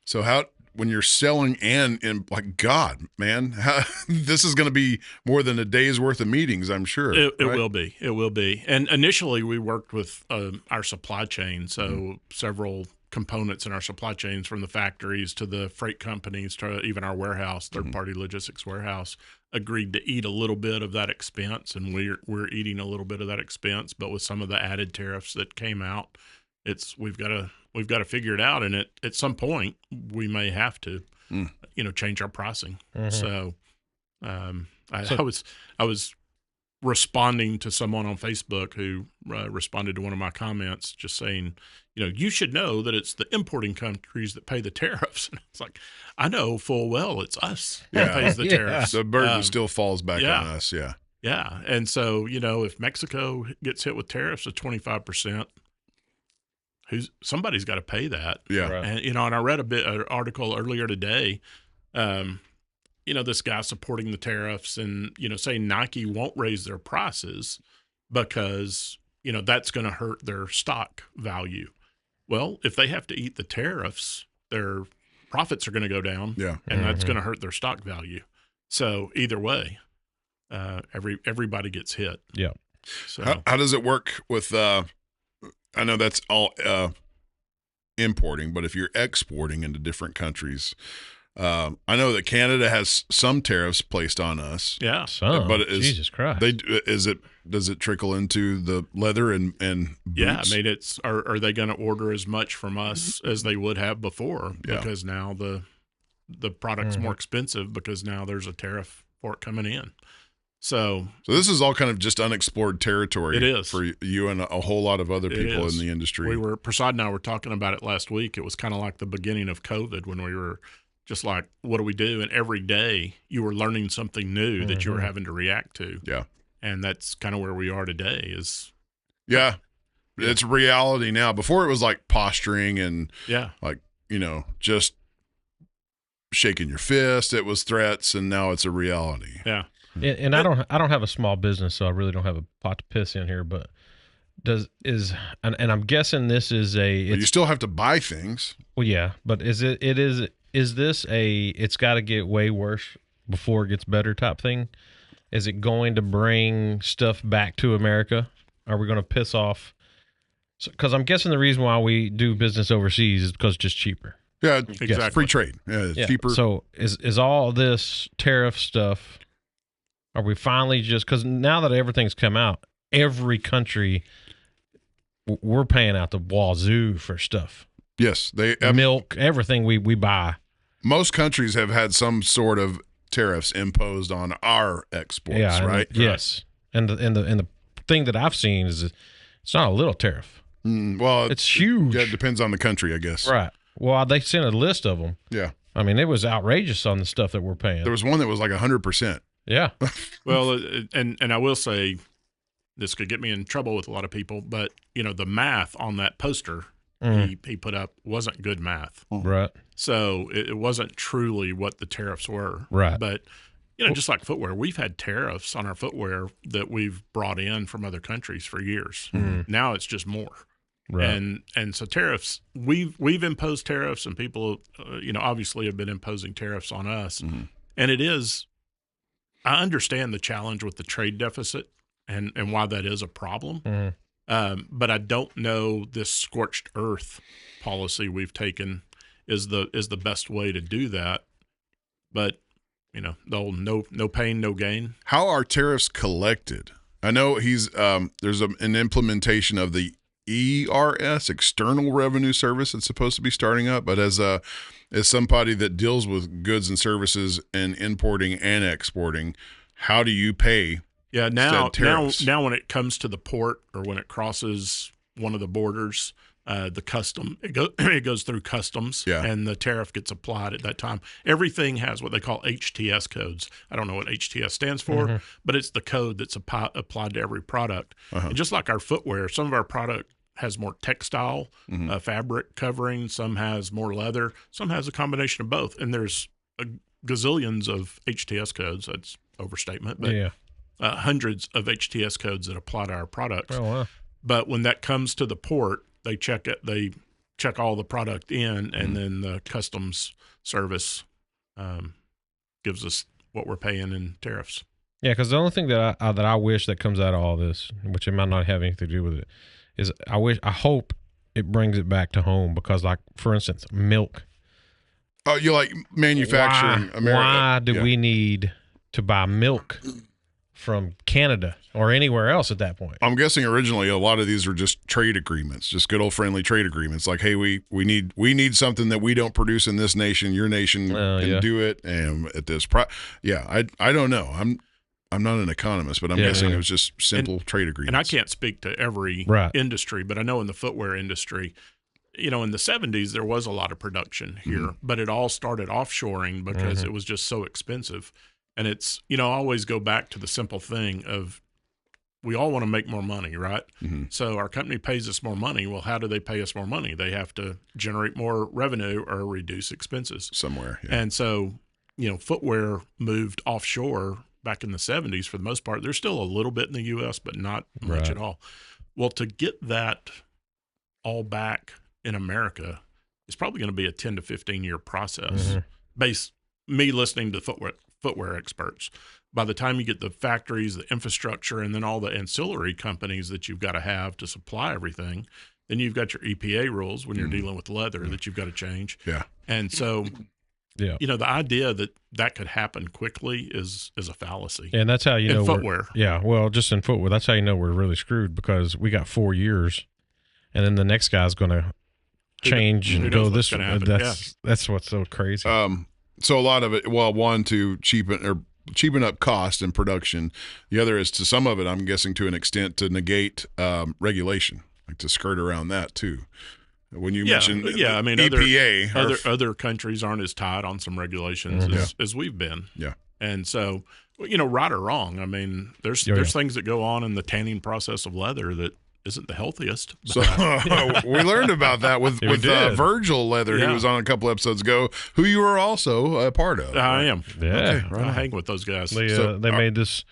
So when you're selling and like God, man, this is going to be more than a day's worth of meetings, I'm sure. It right? will be. It will be. And initially, we worked with our supply chain, so several components in our supply chains, from the factories to the freight companies to even our warehouse, third-party logistics warehouse, agreed to eat a little bit of that expense, and we're eating a little bit of that expense. But with some of the added tariffs that came out, we've got to figure it out, and at some point we may have to, change our pricing. So, I was responding to someone on Facebook who responded to one of my comments, just saying, you should know that it's the importing countries that pay the tariffs. And it's like, I know full well it's us that pays the tariffs. The burden still falls back on us. Yeah. Yeah. And so, if Mexico gets hit with tariffs of 25%, somebody's got to pay that. Yeah. Right. And, and I read an article earlier today, this guy supporting the tariffs and, saying Nike won't raise their prices because, that's going to hurt their stock value. Well, if they have to eat the tariffs, their profits are going to go down. Yeah. And that's going to hurt their stock value. So either way, everybody gets hit. Yeah. So How does it work with, I know that's all importing, but if you're exporting into different countries, I know that Canada has some tariffs placed on us. Yeah. But Jesus Christ. Does it trickle into the leather and boots? Yeah, I mean, are they going to order as much from us as they would have before? Yeah. Because now the product's more expensive because now there's a tariff for it coming in. So this is all kind of just unexplored territory. It is for you and a whole lot of other people in the industry. Prasad and I were talking about it last week. It was kind of like the beginning of COVID when we were just like, what do we do? And every day you were learning something new that you were having to react to. Yeah. And that's kind of where we are today Yeah. It's reality now. Before it was like posturing and like, just shaking your fist. It was threats, and now it's a reality. Yeah. And I don't have a small business, so I really don't have a pot to piss in here. But and I'm guessing this is But you still have to buy things. Well, yeah, but is this it's got to get way worse before it gets better type thing? Is it going to bring stuff back to America? Are we going to piss off? Because I'm guessing the reason why we do business overseas is because it's just cheaper. Yeah, exactly. Free trade. Yeah, cheaper. So is all this tariff stuff? Are we finally just, because now that everything's come out, every country, we're paying out the wazoo for stuff. Yes, milk, everything we buy. Most countries have had some sort of tariffs imposed on our exports, right? Yes, and the thing that I've seen is it's not a little tariff. Well, it's huge. Yeah, it depends on the country, I guess. Right. Well, they sent a list of them. Yeah. I mean, it was outrageous on the stuff that we're paying. There was one that was like 100%. Yeah. Well, and I will say, this could get me in trouble with a lot of people, but the math on that poster he put up wasn't good math. Right. So it wasn't truly what the tariffs were. Right. But just like footwear, we've had tariffs on our footwear that we've brought in from other countries for years. Now it's just more. Right. And so tariffs, we've imposed tariffs, and people obviously have been imposing tariffs on us. And it is, I understand the challenge with the trade deficit and why that is a problem. But I don't know this scorched earth policy we've taken is the best way to do that. But the old no pain, no gain. How are tariffs collected? I know there's an implementation of the ERS, External Revenue Service, that's supposed to be starting up. But as somebody that deals with goods and services and importing and exporting, how do you pay? Yeah, now when it comes to the port or when it crosses one of the borders, the custom it goes through customs, and the tariff gets applied at that time. Everything has what they call HTS codes. I don't know what HTS stands for, but it's the code that's applied to every product. And just like our footwear, some of our product has more textile fabric covering, some has more leather, some has a combination of both. And there's gazillions of HTS codes. That's overstatement, but hundreds of HTS codes that apply to our products. Oh, wow. But when that comes to the port, they check it. They check all the product in, and then the customs service gives us what we're paying in tariffs. Yeah, because the only thing that I wish that comes out of all this, which it might not have anything to do with it, is I hope it brings it back to home. Because, like, for instance, milk. Oh, you like manufacturing America? Why do we need to buy milk from Canada or anywhere else at that point? I'm guessing originally a lot of these were just trade agreements, just good old friendly trade agreements. Like, hey, we need something that we don't produce in this nation. Your nation can do it, and at this price. I don't know. I'm not an economist, but I'm guessing it was just simple trade agreements. And I can't speak to every industry, but I know in the footwear industry, in the 70s there was a lot of production here, but it all started offshoring because it was just so expensive. And it's, I always go back to the simple thing of we all want to make more money, right? So our company pays us more money. Well, how do they pay us more money? They have to generate more revenue or reduce expenses somewhere. Yeah. And so, footwear moved offshore back in the 70s for the most part. There's still a little bit in the U.S., but not much at all. Well, to get that all back in America is probably going to be a 10 to 15-year process. Me listening to footwear experts. By the time you get the factories, the infrastructure, and then all the ancillary companies that you've got to have to supply everything, then you've got your EPA rules when you're dealing with leather that you've got to change. Yeah. And so Yeah. You know, the idea that could happen quickly is a fallacy. And that's how you In know footwear. Yeah, well, just in footwear, that's how you know we're really screwed, because we got 4 years, and then the next guy's going to change Who and knows go what's this. gonna happen, That's what's so crazy. So a lot of it, well, one, to cheapen up cost and production. The other is, to some of it, I'm guessing, to an extent, to negate regulation, like to skirt around that too. When you mentioned I mean, EPA, other countries aren't as tight on some regulations as we've been. Yeah. And so, you know, right or wrong, I mean, there's things that go on in the tanning process of leather that isn't the healthiest. So we learned about that with Virgil Leather, who was on a couple episodes ago, who you are also a part of. I am. Yeah. Okay, right I on. hang with those guys. They made this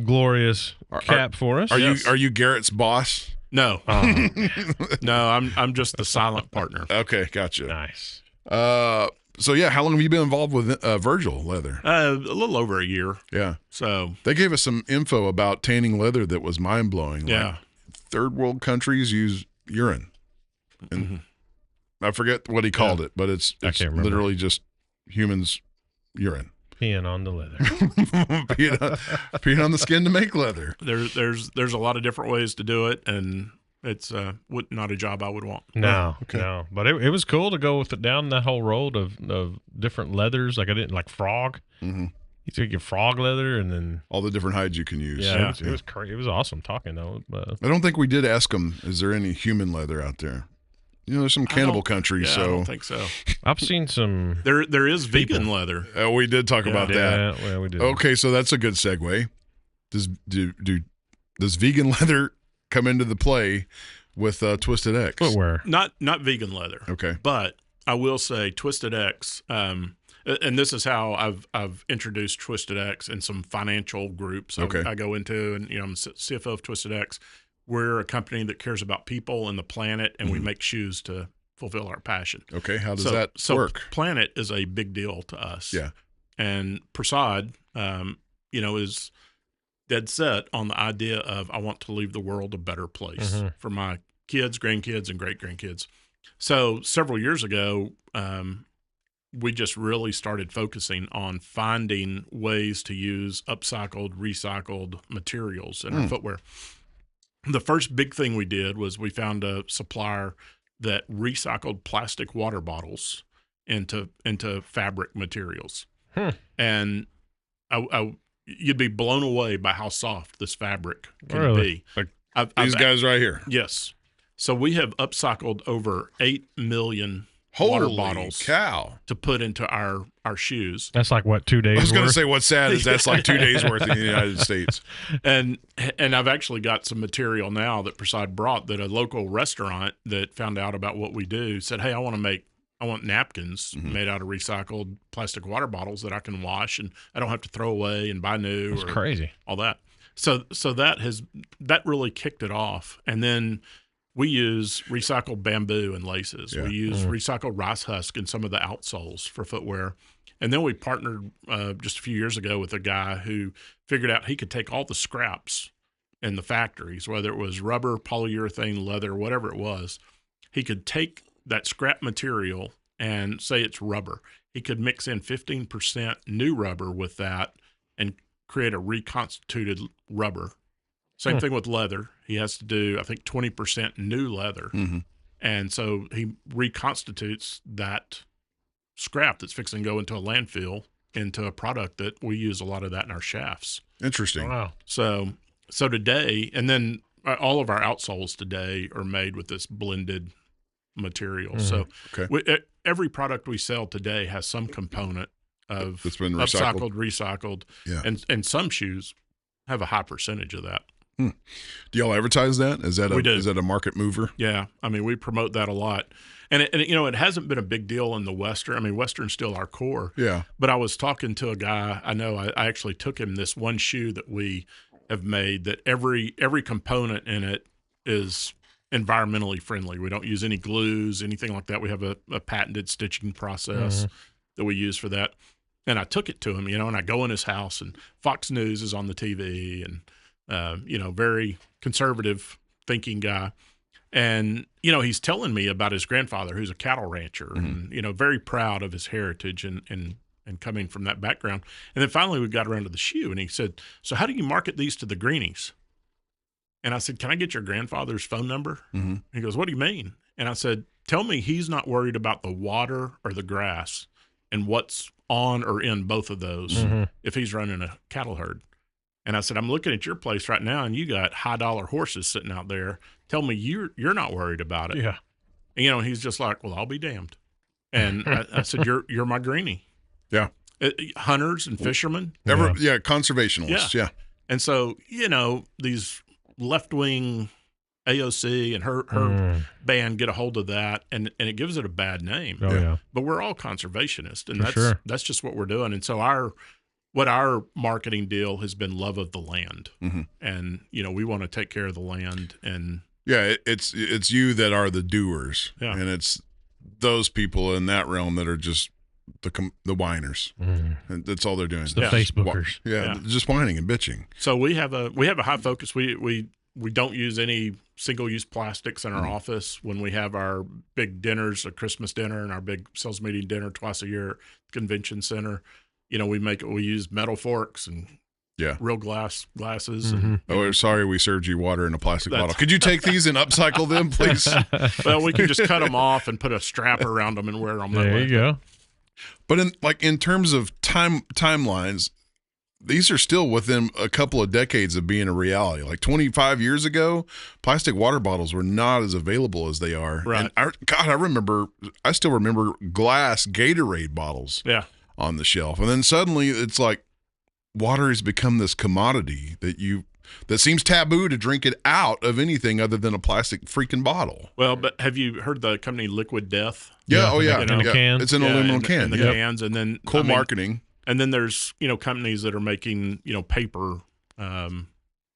glorious cap for us. Are you Garrett's boss? No, no, I'm just the silent partner. Okay, gotcha. Nice. So yeah, how long have you been involved with Virgil Leather? A little over a year. Yeah. So They gave us some info about tanning leather that was mind blowing. yeah. Like, third world countries use urine, and I forget what he called it, but it's can't remember. literally just humans' urine. Peeing on the leather. peeing on the skin to make leather. There's a lot of different ways to do it, and it's not a job I would want. No, okay. no. But it was cool to go with it down that whole road of different leathers. Like I didn't like frog. Mm-hmm. You took your frog leather and then All the different hides you can use. it was crazy. It was awesome talking though. But I don't think we did ask them, is there any human leather out there? You know, there's some cannibal countries, Yeah, so I don't think so. I've seen some. There is vegan leather. we did talk about that. Yeah, well, we did. Okay, so that's a good segue. Does vegan leather come into the play with Twisted X? Footwear. Not vegan leather. Okay. But I will say Twisted X, and this is how I've introduced Twisted X in some financial groups Okay. I go into, and I'm CFO of Twisted X. We're a company that cares about people and the planet, and we make shoes to fulfill our passion. Okay, how does that work? Planet is a big deal to us. Yeah. And Prasad, is dead set on the idea of, I want to leave the world a better place for my kids, grandkids, and great-grandkids. So several years ago, we just really started focusing on finding ways to use upcycled, recycled materials in our footwear. The first big thing we did was we found a supplier that recycled plastic water bottles into fabric materials. And you'd be blown away by how soft this fabric can be. Like I've guys right here. Yes. So we have upcycled over 8 million water Holy bottles cow. to put into our shoes. That's like what, 2 days? I was going to worth? say, what's sad is that's like 2 days worth in the United States. And I've actually got some material now that Prasad brought, that a local restaurant that found out about what we do said, hey, I want napkins made out of recycled plastic water bottles that I can wash, and I don't have to throw away and buy new. That's crazy. All that. So that really kicked it off. And then we use recycled bamboo and laces. Yeah. We use recycled rice husk in some of the outsoles for footwear. And then we partnered just a few years ago with a guy who figured out he could take all the scraps in the factories, whether it was rubber, polyurethane, leather, whatever it was. He could take that scrap material and say it's rubber. He could mix in 15% new rubber with that and create a reconstituted rubber. Same thing with leather. He has to do, I think, 20% new leather. And so he reconstitutes that scrap that's fixing to go into a landfill into a product that we use a lot of that in our shafts. Interesting. Wow. So today, and then all of our outsoles today are made with this blended material. So Okay. every product we sell today has some component of That's been recycled. Yeah. And some shoes have a high percentage of that. Do y'all advertise that? We do. Is that a market mover? Yeah. I mean, we promote that a lot. And it hasn't been a big deal in the Western. I mean, Western's still our core. Yeah. But I was talking to a guy, I know, I actually took him this one shoe that we have made that every component in it is environmentally friendly. We don't use any glues, anything like that. We have a patented stitching process that we use for that. And I took it to him, and I go in his house, and Fox News is on the TV, and very conservative thinking guy. And, you know, he's telling me about his grandfather, who's a cattle rancher, and, you know, very proud of his heritage and coming from that background. And then finally we got around to the shoe, and he said, so how do you market these to the greenies? And I said, can I get your grandfather's phone number? And he goes, what do you mean? And I said, tell me he's not worried about the water or the grass and what's on or in both of those if he's running a cattle herd. And I said, I'm looking at your place right now, and you got high dollar horses sitting out there. Tell me you're not worried about it. Yeah. And, you know, he's just like, well, I'll be damned. And I said, you're my greenie. Yeah. Hunters and fishermen. Conservationists. Yeah. And so, you know, these left-wing AOC and her band get a hold of that, and it gives it a bad name. Oh, yeah. But we're all conservationists, and For that's just what we're doing. And so our marketing deal has been love of the land. And, you know, we want to take care of the land. And it's you that are the doers. Yeah. And it's those people in that realm that are just the whiners. And that's all they're doing. It's the Facebookers. Just whining and bitching. So we have a high focus. We don't use any single-use plastics in our office when we have our big dinners, a Christmas dinner and our big sales meeting dinner twice a year at the convention center. You know, we use metal forks and real glasses. And, sorry we served you water in a plastic bottle. Could you take these and upcycle them, please? Well, we can just cut them off and put a strap around them and wear them. There you go. But in terms of timelines, these are still within a couple of decades of being a reality. Like 25 years ago, plastic water bottles were not as available as they are. Right. And I still remember glass Gatorade bottles on the shelf. And then suddenly it's like water has become this commodity that seems taboo to drink it out of anything other than a plastic freaking bottle. Well, but have you heard the company Liquid Death? Yeah. Oh, yeah. In a can. It's an aluminum can. In the cans. And then cool marketing. And then there's, you know, companies that are making, you know, paper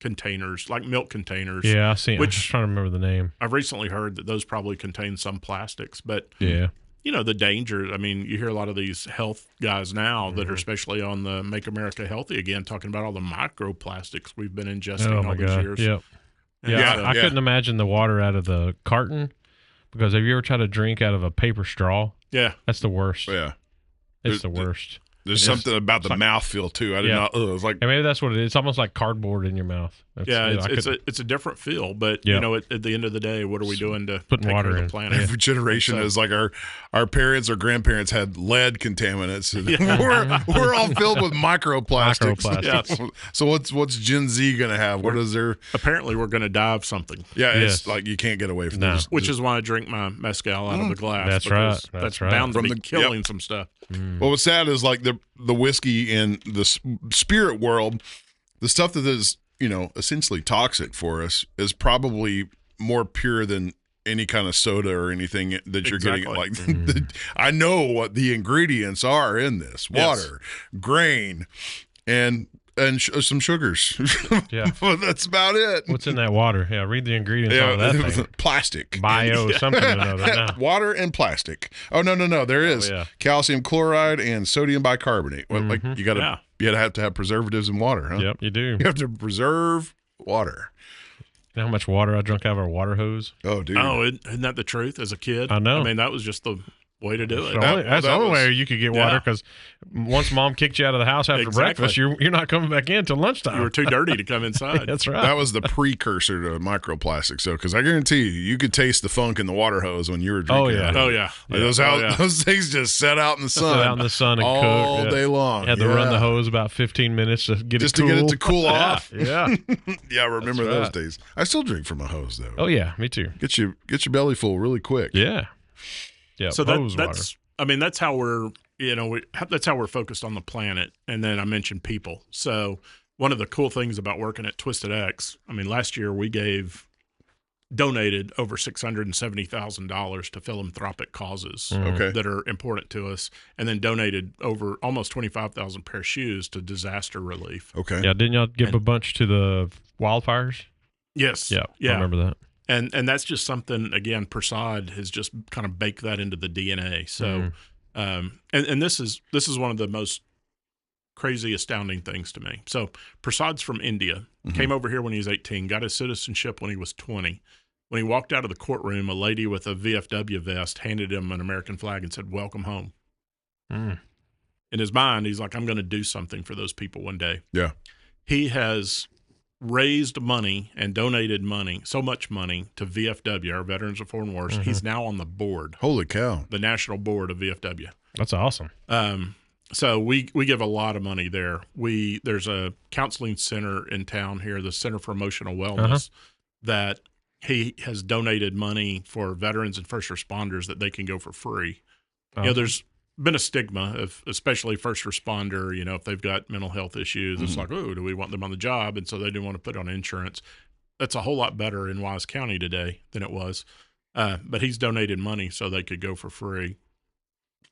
containers, like milk containers. Yeah, I see. I'm just trying to remember the name. I've recently heard that those probably contain some plastics, but you know, the danger. I mean, you hear a lot of these health guys now that are especially on the Make America Healthy Again, talking about all the microplastics we've been ingesting all these years. Yep. I couldn't imagine the water out of the carton, because have you ever tried to drink out of a paper straw? Yeah. That's the worst. Yeah. It's the worst. There's something about the mouthfeel too. I did not. It's like, and maybe that's what it is. It's almost like cardboard in your mouth. It's a different feel, but you know, at the end of the day, what are we doing to put water in the planet? Every generation is like our parents or grandparents had lead contaminants. We're all filled with microplastics. So what's Gen Z gonna have? What is their? Apparently, we're gonna die of something. Yeah, it's like you can't get away from that. Which is why I drink my mezcal out of the glass. That's right. That's bound to be killing some stuff. Well, what's sad is like the whiskey in the spirit world, the stuff that is, you know, essentially toxic for us is probably more pure than any kind of soda or anything that you're getting. Like, I know what the ingredients are in this: water, grain, and some sugars. Yeah, well, that's about it. What's in that water? Yeah, read the ingredients on that thing. Plastic, bio, something or another. No. Water and plastic. Oh no, there is calcium chloride and sodium bicarbonate. Well, like you have to have preservatives in water, huh? Yep, you do. You have to preserve water. You know how much water I drank out of a water hose? Oh, dude. Oh, isn't that the truth? As a kid, I know. I mean, that was just the way to do it. That's the only way you could get water, because once mom kicked you out of the house after breakfast, you're not coming back in until lunchtime. You were too dirty to come inside. That's right. That was the precursor to microplastics. So, because I guarantee you could taste the funk in the water hose when you were drinking. Those things just set out in the sun. Sit out in the sun and all cook day long. Had to run the hose about 15 minutes to get to get it to cool off. Yeah. I remember those days. I still drink from a hose though. Oh yeah, me too. Get your belly full really quick. Yeah. Yeah. So that's I mean, that's how we're, that's how we're focused on the planet. And then I mentioned people. So one of the cool things about working at Twisted X, I mean, last year we donated over $670,000 to philanthropic causes that are important to us, and then donated over almost 25,000 pair of shoes to disaster relief. Okay. Yeah. Didn't y'all give a bunch to the wildfires? Yes. Yeah. I remember that. And that's just something, again, Prasad has just kind of baked that into the DNA. So, and this is one of the most crazy, astounding things to me. So Prasad's from India, came over here when he was 18, got his citizenship when he was 20, When he walked out of the courtroom, a lady with a VFW vest handed him an American flag and said, "Welcome home." Mm. In his mind, he's like, I'm going to do something for those people one day. Yeah. He has raised money and donated money, so much money, to VFW, our Veterans of Foreign Wars. Mm-hmm. He's now on the board, Holy cow. the national board of VFW. That's awesome. So we give a lot of money there. There's a counseling center in town here, the Center for Emotional Wellness, that he has donated money for veterans and first responders that they can go for free. Awesome. You know, there's been a stigma of, especially first responder, you know, if they've got mental health issues, it's like, oh, do we want them on the job? And so they didn't want to put on insurance. That's a whole lot better in Wise County today than it was. But he's donated money so they could go for free.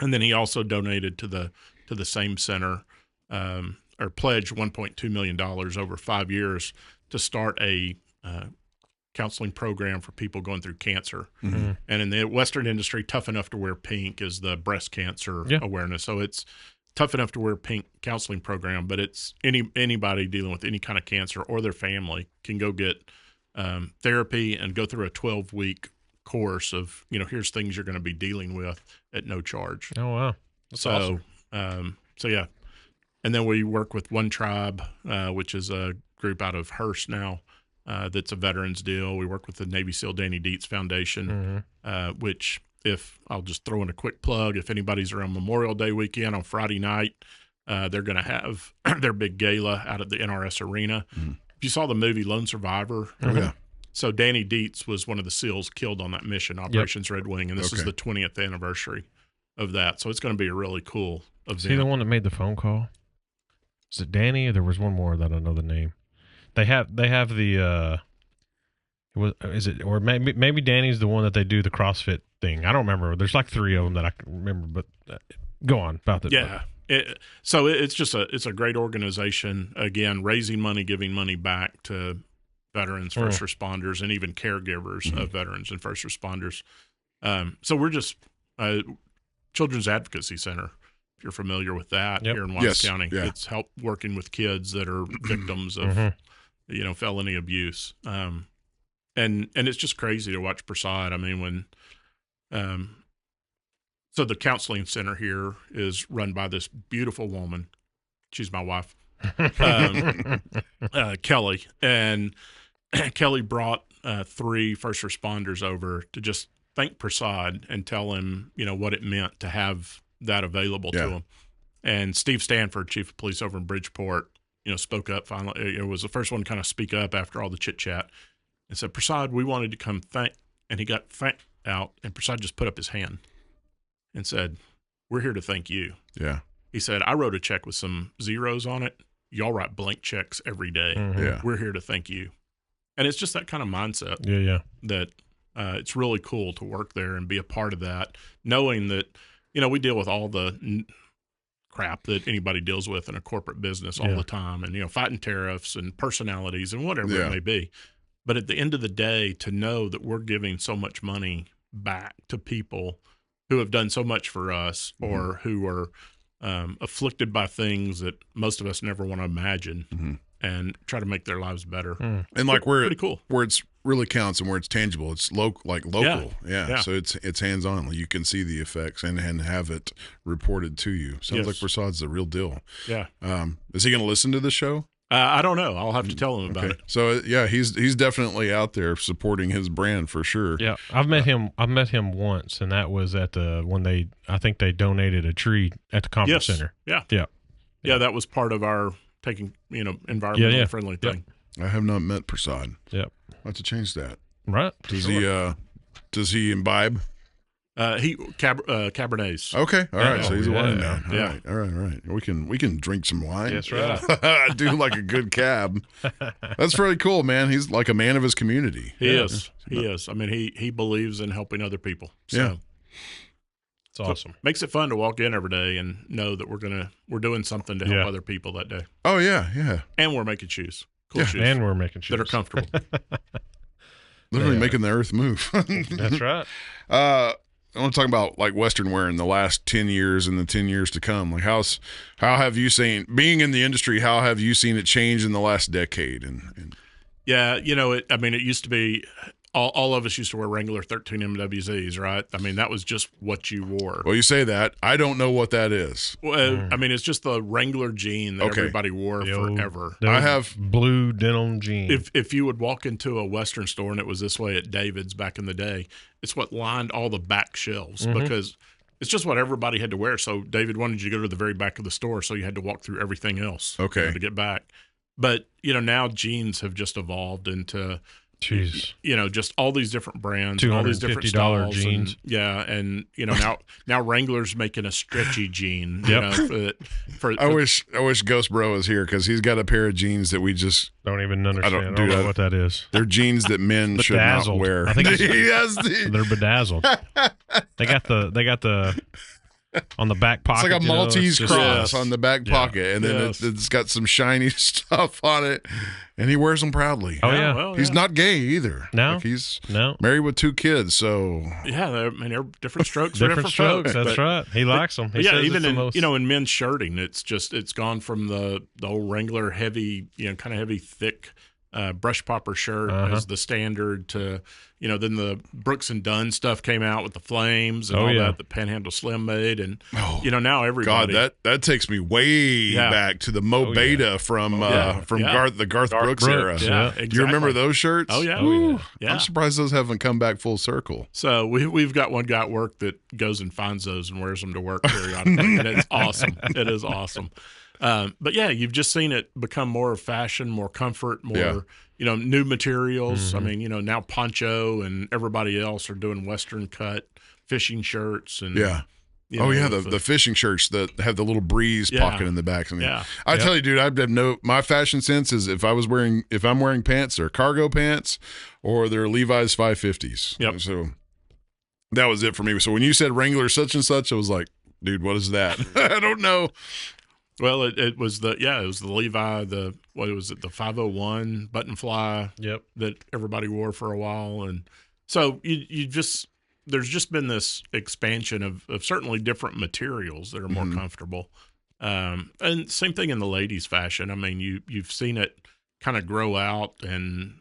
And then he also donated to the same center, or pledged $1.2 million over 5 years to start a counseling program for people going through cancer. Mm-hmm. And in the Western industry, Tough Enough to Wear Pink is the breast cancer awareness. So it's Tough Enough to Wear Pink counseling program, but it's anybody dealing with any kind of cancer or their family can go get therapy and go through a 12-week course of, you know, here's things you're going to be dealing with at no charge. Oh, wow. That's awesome. So yeah. And then we work with One Tribe, which is a group out of Hearst now. That's a veterans deal. We work with the Navy SEAL Danny Dietz Foundation, which, if I'll just throw in a quick plug, if anybody's around Memorial Day weekend on Friday night, they're going to have their big gala out at the NRS Arena. If you saw the movie Lone Survivor, so Danny Dietz was one of the SEALs killed on that mission, Operations Red Wing, and this is the 20th anniversary of that. So it's going to be a really cool event. Is he the one that made the phone call? Is it Danny, or there was one more that I know the name? They have the maybe Danny's the one that they do the CrossFit thing. I don't remember. There's like 3 of them that I can remember, but go on about that. Yeah. It's a great organization, again, raising money, giving money back to veterans, first responders, and even caregivers of veterans and first responders. So we're just Children's Advocacy Center, if you're familiar with that, here in Wise County. Yeah. It's help working with kids that are victims of you know, felony abuse. And it's just crazy to watch Prasad. I mean, when so the counseling center here is run by this beautiful woman. She's my wife, Kelly. And Kelly brought 3 first responders over to just thank Prasad and tell him, you know, what it meant to have that available to him. And Steve Stanford, chief of police over in Bridgeport, you know, spoke up finally. It was the first one to kind of speak up after all the chit chat and said, Prasad, we wanted to come thank, and he got thanked out, and Prasad just put up his hand and said, we're here to thank you. Yeah. He said, I wrote a check with some zeros on it. Y'all write blank checks every day. Yeah. We're here to thank you. And it's just that kind of mindset that it's really cool to work there and be a part of that, knowing that, you know, we deal with all the crap that anybody deals with in a corporate business all the time, and, you know, fighting tariffs and personalities and whatever it may be. But at the end of the day, to know that we're giving so much money back to people who have done so much for us or who are afflicted by things that most of us never want to imagine and try to make their lives better. And like pretty cool. Where it's really counts and where it's tangible, it's local. Yeah. So it's hands on. You can see the effects and have it reported to you. Sounds like Prasad's the real deal. Yeah. Is he going to listen to the show? I don't know. I'll have to tell him about it. So he's definitely out there supporting his brand for sure. Yeah, I've met him once, and that was at when I think they donated a tree at the conference center. Yeah. That was part of our taking, you know, environmentally friendly thing. I have not met Prasad. Yep. I'll have to change that. Right. Does he imbibe? Cabernets. Okay. All right. So he's a wine now. Yeah. All right. We can drink some wine. That's right. Do like a good cab. That's really cool, man. He's like a man of his community. He is. He is. I mean, he believes in helping other people. So. It's awesome. Makes it fun to walk in every day and know that we're doing something to help other people that day. Oh yeah. And we're making shoes. Cool shoes. And we're making shoes that are comfortable. Literally making the earth move. That's right. I want to talk about like Western wear in the last 10 years and the 10 years to come. Like how have you seen, being in the industry, how have you seen it change in the last decade? And Yeah, you know, it used to be all of us used to wear Wrangler 13 MWZs, right? I mean, that was just what you wore. Well, you say that. I don't know what that is. Well, I mean, it's just the Wrangler jean that everybody wore forever. I have blue denim jeans. If you would walk into a Western store and it was this way at David's back in the day, it's what lined all the back shelves because it's just what everybody had to wear. So David wanted you to go to the very back of the store, so you had to walk through everything else to get back. But, now jeans have just evolved into – Jeez. Just all these different brands, all these different styles, jeans. And now Wrangler's making a stretchy jean. I wish Ghost Bro was here because he's got a pair of jeans that we just don't even understand. I don't know what that is. They're jeans that men should not wear. I think they're bedazzled. They got the on the back pocket. It's like a Maltese cross on the back pocket, and then it's got some shiny stuff on it, and he wears them proudly. Oh yeah, well, he's not gay either. No, he's married with 2 kids. So they're different strokes. Different strokes. Folks, that's right. He likes them. He says even in men's shirting, it's gone from the old Wrangler heavy, kind of heavy, thick brush popper shirt as the standard to. Then the Brooks and Dunn stuff came out with the flames and all that the Panhandle Slim made, and now everybody. God, that takes me way back to the Mo Beta from the Garth Brooks era. Yeah, exactly. Do you remember those shirts? Oh yeah. I'm surprised those haven't come back full circle. So we've got one guy at work that goes and finds those and wears them to work periodically, and it's awesome. It is awesome. But you've just seen it become more fashion, more comfort, more new materials. I mean, now Poncho and everybody else are doing Western cut fishing shirts and the fishing shirts that have the little breeze pocket in the back. I mean, I tell you, dude, my fashion sense is if I'm wearing pants, they're cargo pants or they're Levi's 550s. Yep. So that was it for me. So when you said Wrangler such and such, I was like, dude, what is that? I don't know. Well, it was the Levi, the 501 button fly that everybody wore for a while. And so there's just been this expansion of certainly different materials that are more comfortable. And same thing in the ladies' fashion. I mean, you've seen it kind of grow out and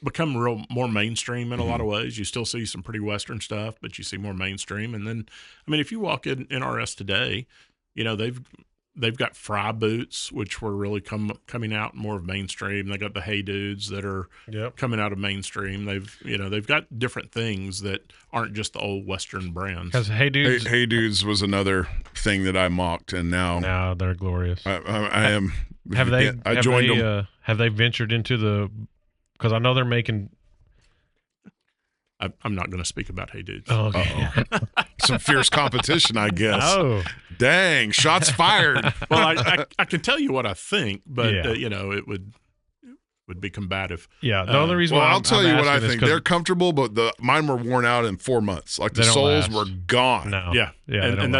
become more mainstream in a lot of ways. You still see some pretty Western stuff, but you see more mainstream. And then, I mean, if you walk in NRS today, they've got fry boots, which were really coming out more of mainstream. They got the Hey Dudes that are coming out of mainstream. They've got different things that aren't just the old Western brands. Because Hey Dudes was another thing that I mocked, and now they're glorious. I am. Have they ventured into the? Because I know they're making. I'm not going to speak about Hey Dudes. Oh, okay. Some fierce competition, I guess. Oh, dang! Shots fired. Well, I can tell you what I think, but it would be combative. Yeah. The only reason. Well, I'll tell you what I think. They're comfortable, but mine were worn out in 4 months. Like the soles were gone. No. Yeah. And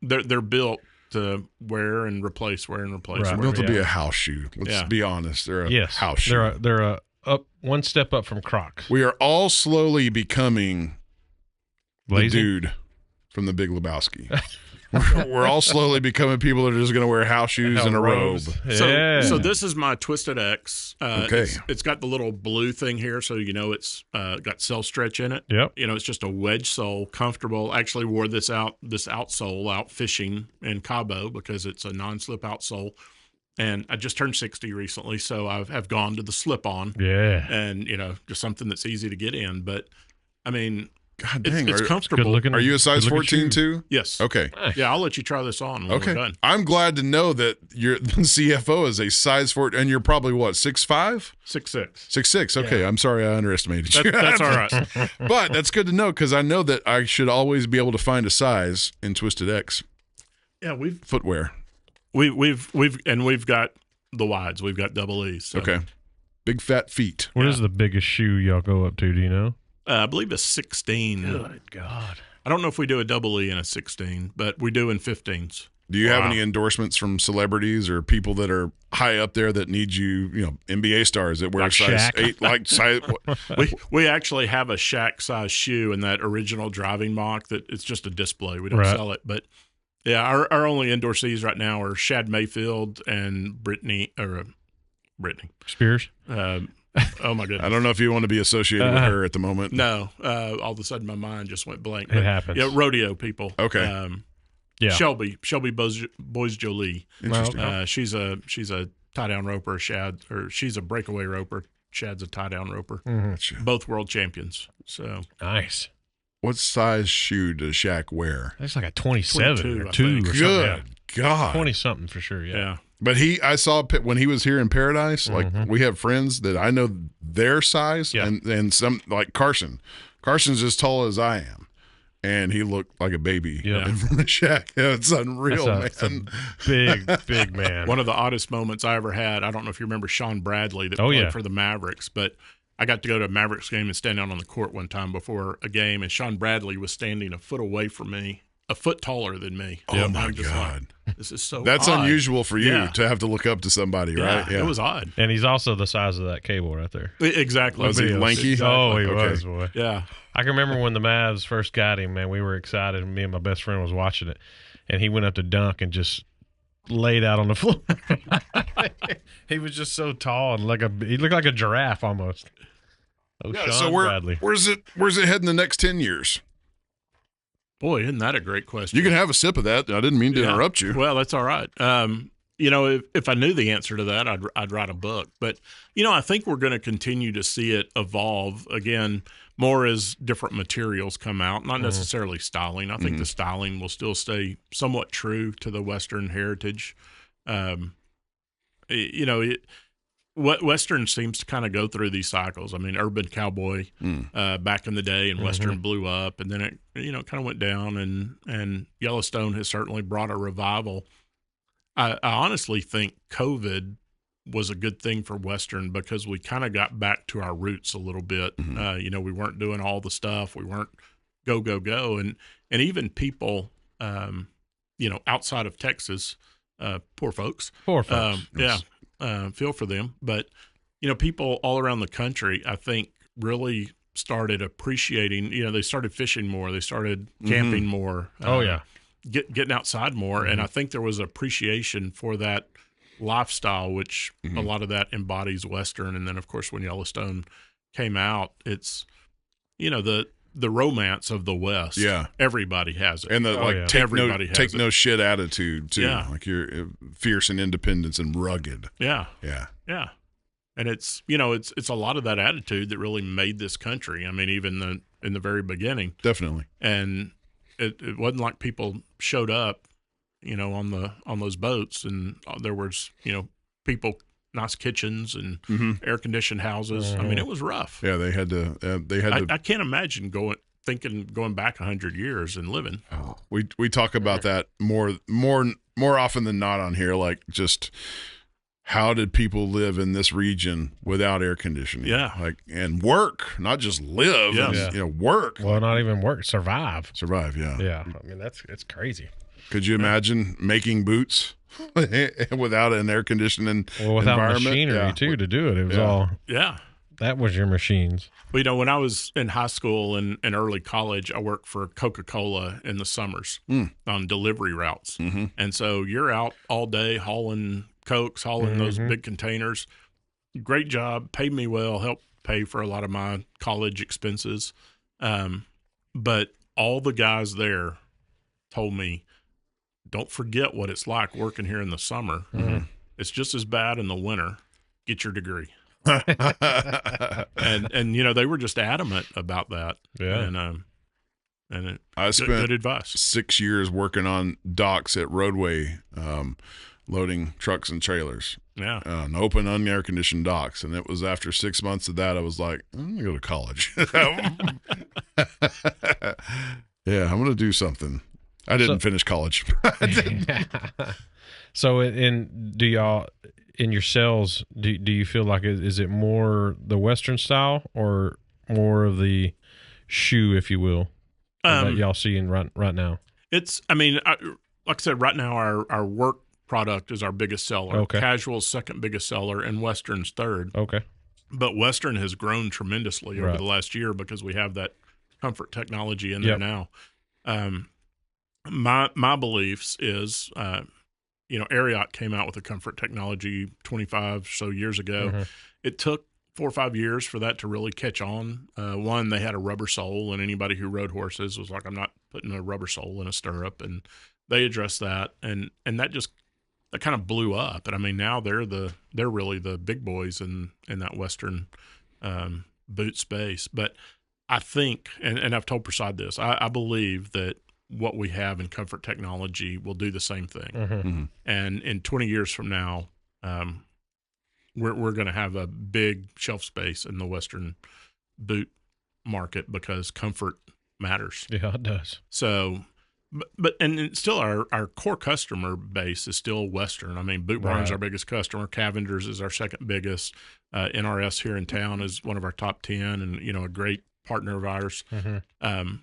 they're built to wear and replace. Right. Built to be a house shoe. Let's be honest. They're a house shoe. They're a one step up from Crocs. We are all slowly becoming Lazy? The dude from The Big Lebowski. We're all slowly becoming people that are just going to wear house shoes and a robe. So this is my Twisted X. Okay. It's got the little blue thing here, so it's got cell stretch in it. Yep. It's just a wedge sole, comfortable. Actually wore this outsole out fishing in Cabo because it's a non-slip outsole. And I just turned 60 recently, so I've gone to the slip-on. Yeah. And, just something that's easy to get in. But, I mean, God dang, it's comfortable. Are you a size 14 too? Yes. Okay. Yeah, I'll let you try this on when we're done. I'm glad to know that your CFO is a size 14, and you're probably what, 6'5"? 6'6". 6'6". Okay, yeah. I'm sorry I underestimated you. That's all right. But that's good to know because I know that I should always be able to find a size in Twisted X. Yeah, footwear. We've got the wides. We've got double E's. So. Okay. Big fat feet. What is the biggest shoe y'all go up to? Do you know? I believe it's 16. Good God. I don't know if we do a double E in a 16, but we do in 15s. Do you have any endorsements from celebrities or people that are high up there that need you, NBA stars that wear like size Shaq. 8? We actually have a Shaq size shoe in that original driving mock that it's just a display. We don't sell it, but yeah, our only endorsees right now are Shad Mayfield and Brittany Spears. Oh my goodness. I don't know if you want to be associated with her at the moment. No, all of a sudden my mind just went blank. It happens. Yeah, rodeo people. Okay. Yeah. Shelby Boys Jolie. Interesting. She's a tie down roper, Shad, or she's a breakaway roper. Shad's a tie down roper. Mm-hmm. Both world champions. So Nice. What size shoe does Shaq wear? It's like a 27 22, or I 2 think. or Good something. God. 20 something for sure. yeah. But I saw when he was here in Paradise, like we have friends that I know their size Yeah. and some like Carson. Carson's as tall as I am. And he looked like a baby Yeah. in front of Shaq. Yeah, it's unreal, That's a man. big man. One of the oddest moments I ever had. I don't know if you remember Sean Bradley that Oh, played yeah. for the Mavericks, but I got to go to a Mavericks game and stand out on the court one time before a game, and Sean Bradley was standing a foot away from me, a foot taller than me. Oh, And my I'm just God. like, this is so That's odd. unusual for you Yeah. to have to look up to somebody, right? It was odd. And he's also the size of that cable right there. Exactly. Was he lanky? Exactly. Oh, he Okay. was, boy. Yeah. I can remember when the Mavs first got him, man, we were excited. Me and my best friend was watching it, and he went up to dunk and just laid out on the floor. He was just so tall and he looked like a giraffe almost. Oh, Yeah, Sean so Bradley. where's it heading the next 10 years? Boy, isn't that a great question? You can have a sip of that. I didn't mean to Yeah. interrupt you. Well, that's all right. If I knew the answer to that, I'd write a book. But, I think we're going to continue to see it evolve again more as different materials come out, not necessarily styling. I think the styling will still stay somewhat true to the Western heritage. Western seems to kind of go through these cycles. I mean, urban cowboy back in the day, and Western blew up, and then it kind of went down, and Yellowstone has certainly brought a revival. I honestly think COVID was a good thing for Western because we kind of got back to our roots a little bit. We weren't doing all the stuff. We weren't go, and even people, outside of Texas, poor folks. Poor folks. Feel for them. But, people all around the country, I think, really started appreciating, they started fishing more. They started camping more. Oh, yeah. Getting outside more. And I think there was appreciation for that lifestyle, which a lot of that embodies Western. And then, of course, when Yellowstone came out, it's, the romance of the West. Yeah. Everybody has it. And the Everybody has take it. no shit attitude too. Yeah. Like you're fierce and independent and rugged. Yeah. Yeah. Yeah. And it's a lot of that attitude that really made this country. I mean, even in the very beginning. Definitely. And it wasn't like people showed up, on those boats, and there was, people, nice kitchens and air conditioned houses. I mean, it was rough. Yeah, they had to. I can't imagine going back 100 years and living. Oh, we talk about that more often than not on here. Like, just how did people live in this region without air conditioning? Yeah. like and work, not just live. Yes. And, work, Well, not even work. Survive. survive. Yeah. Yeah. I mean, it's crazy. Could you imagine making boots without an air conditioning Well, without environment? machinery, Yeah. too, to do it. It was Yeah. all, Yeah. that was your machines. Well, when I was in high school and early college, I worked for Coca-Cola in the summers on delivery routes. And so you're out all day hauling Cokes, hauling those big containers. Great job. Paid me well, helped pay for a lot of my college expenses. But all the guys there told me, don't forget what it's like working here in the summer. It's just as bad in the winter. Get your degree. and they were just adamant about that. Yeah. And I spent good advice. 6 years working on docks at Roadway, loading trucks and trailers. Yeah. On open, unair conditioned docks. And it was after 6 months of that, I was like, I'm going to go to college. Yeah, I'm going to do something. I didn't finish college. So, do y'all, in your sales, do you feel like is it more the Western style or more of the shoe, if you will, that y'all seeing right now? It's, like I said, right now our work product is our biggest seller. Okay. Casual's second biggest seller, and Western's third. Okay. But Western has grown tremendously over Right. the last year because we have that comfort technology in there now. My beliefs is, Ariat came out with a comfort technology 25 so years ago. It took 4 or 5 years for that to really catch on. One, they had a rubber sole, and anybody who rode horses was like, I'm not putting a rubber sole in a stirrup. And they addressed that, and that kind of blew up. And I mean, now they're really the big boys in that Western boot space. But I think, and I've told Prasad this, I believe that what we have in comfort technology will do the same thing. Mm-hmm. And in 20 years from now, we're going to have a big shelf space in the Western boot market because comfort matters. Yeah, it does. So, but it's still our core customer base is still Western. I mean, Boot Barn's our biggest customer. Cavender's is our second biggest. NRS here in town is one of our top 10, and a great partner of ours. Mm-hmm.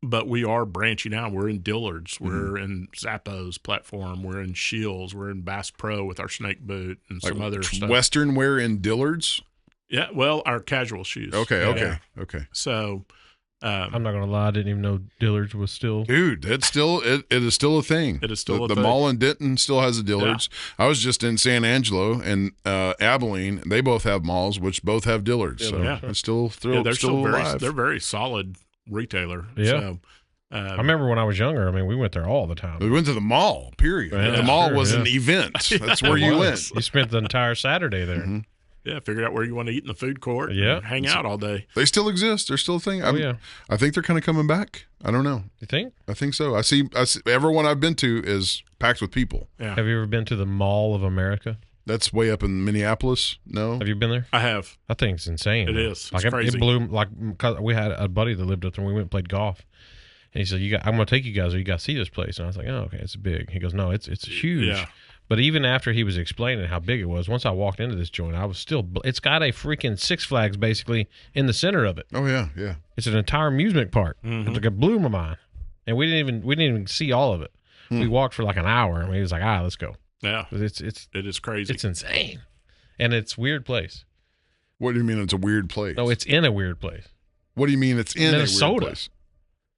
But we are branching out. We're in Dillard's. We're in Zappos platform. We're in Shields. We're in Bass Pro with our snake boot and some other stuff. Western wear in Dillard's? Yeah, well, our casual shoes. Okay. So, I'm not gonna lie, I didn't even know Dillard's was still. Dude, it's still it is still a thing. It is still a the thing. mall in Denton still has a Dillard's. I was just in San Angelo and Abilene. They both have malls, which both have Dillard's. So it's still they're still alive. they're very solid retailer. Yeah. So, I remember when I was younger. I mean, we went there all the time. We went to the mall. Period. Yeah, the mall sure, was yeah. an event. That's where you went. You spent the entire Saturday there. Mm-hmm. Yeah, figured out where you want to eat in the food court. Yeah. And hang out all day. They still exist. They're still a thing. Yeah. I think they're kind of coming back. I don't know. You think? I think so. I see everyone I've been to is packed with people. Yeah. Have you ever been to the Mall of America? That's way up in Minneapolis. No. Have you been there? I have. I think it's insane. It is. It's Like crazy. It blew. Like, cause we had a buddy that lived up there, and we went and played golf. And he said, I'm going to take you guys, or you got to see this place. And I was like, oh, okay, it's big. He goes, no, it's huge. Yeah. But even after he was explaining how big it was, once I walked into this joint, I was still. It's got a freaking Six Flags basically in the center of it. Oh yeah, yeah. It's an entire amusement park. Mm-hmm. It's like it blew my mind, and we didn't even see all of it. We walked for like an hour, and he was like, let's go. Yeah. It is crazy. It's insane, and it's a weird place. What do you mean it's a weird place? No, it's in a weird place. What do you mean it's in Minnesota. a weird place?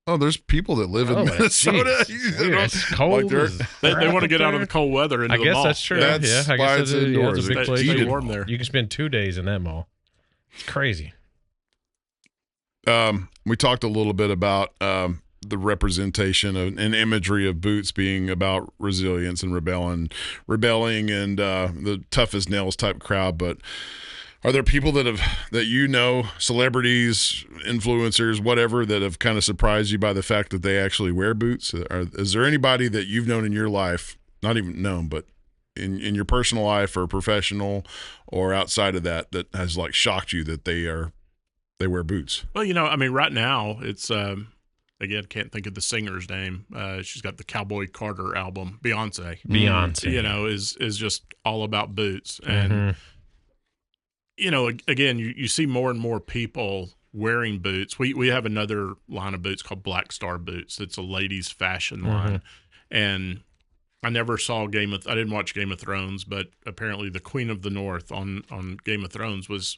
Oh, there's people that live in Minnesota. It's cold. They want to get out of the cold weather into I the guess mall. that's true. That's I why guess it's it's indoors. a big place. Stay warm there. You can spend 2 days in that mall. It's crazy. We talked a little bit about the representation and imagery of boots being about resilience and rebelling and the tough as nails type crowd. But are there people celebrities, influencers, whatever, that have kind of surprised you by the fact that they actually wear boots? Is there anybody that you've known in your life, not even known, but in your personal life or professional or outside of that has like shocked you that they wear boots? Well, I mean, right now it's again, can't think of the singer's name. She's got the Cowboy Carter album, Beyonce. Is just all about boots. And again, you see more and more people wearing boots. We have another line of boots called Black Star boots. It's a ladies' fashion line, and I never saw I didn't watch Game of Thrones, but apparently the Queen of the North on Game of Thrones was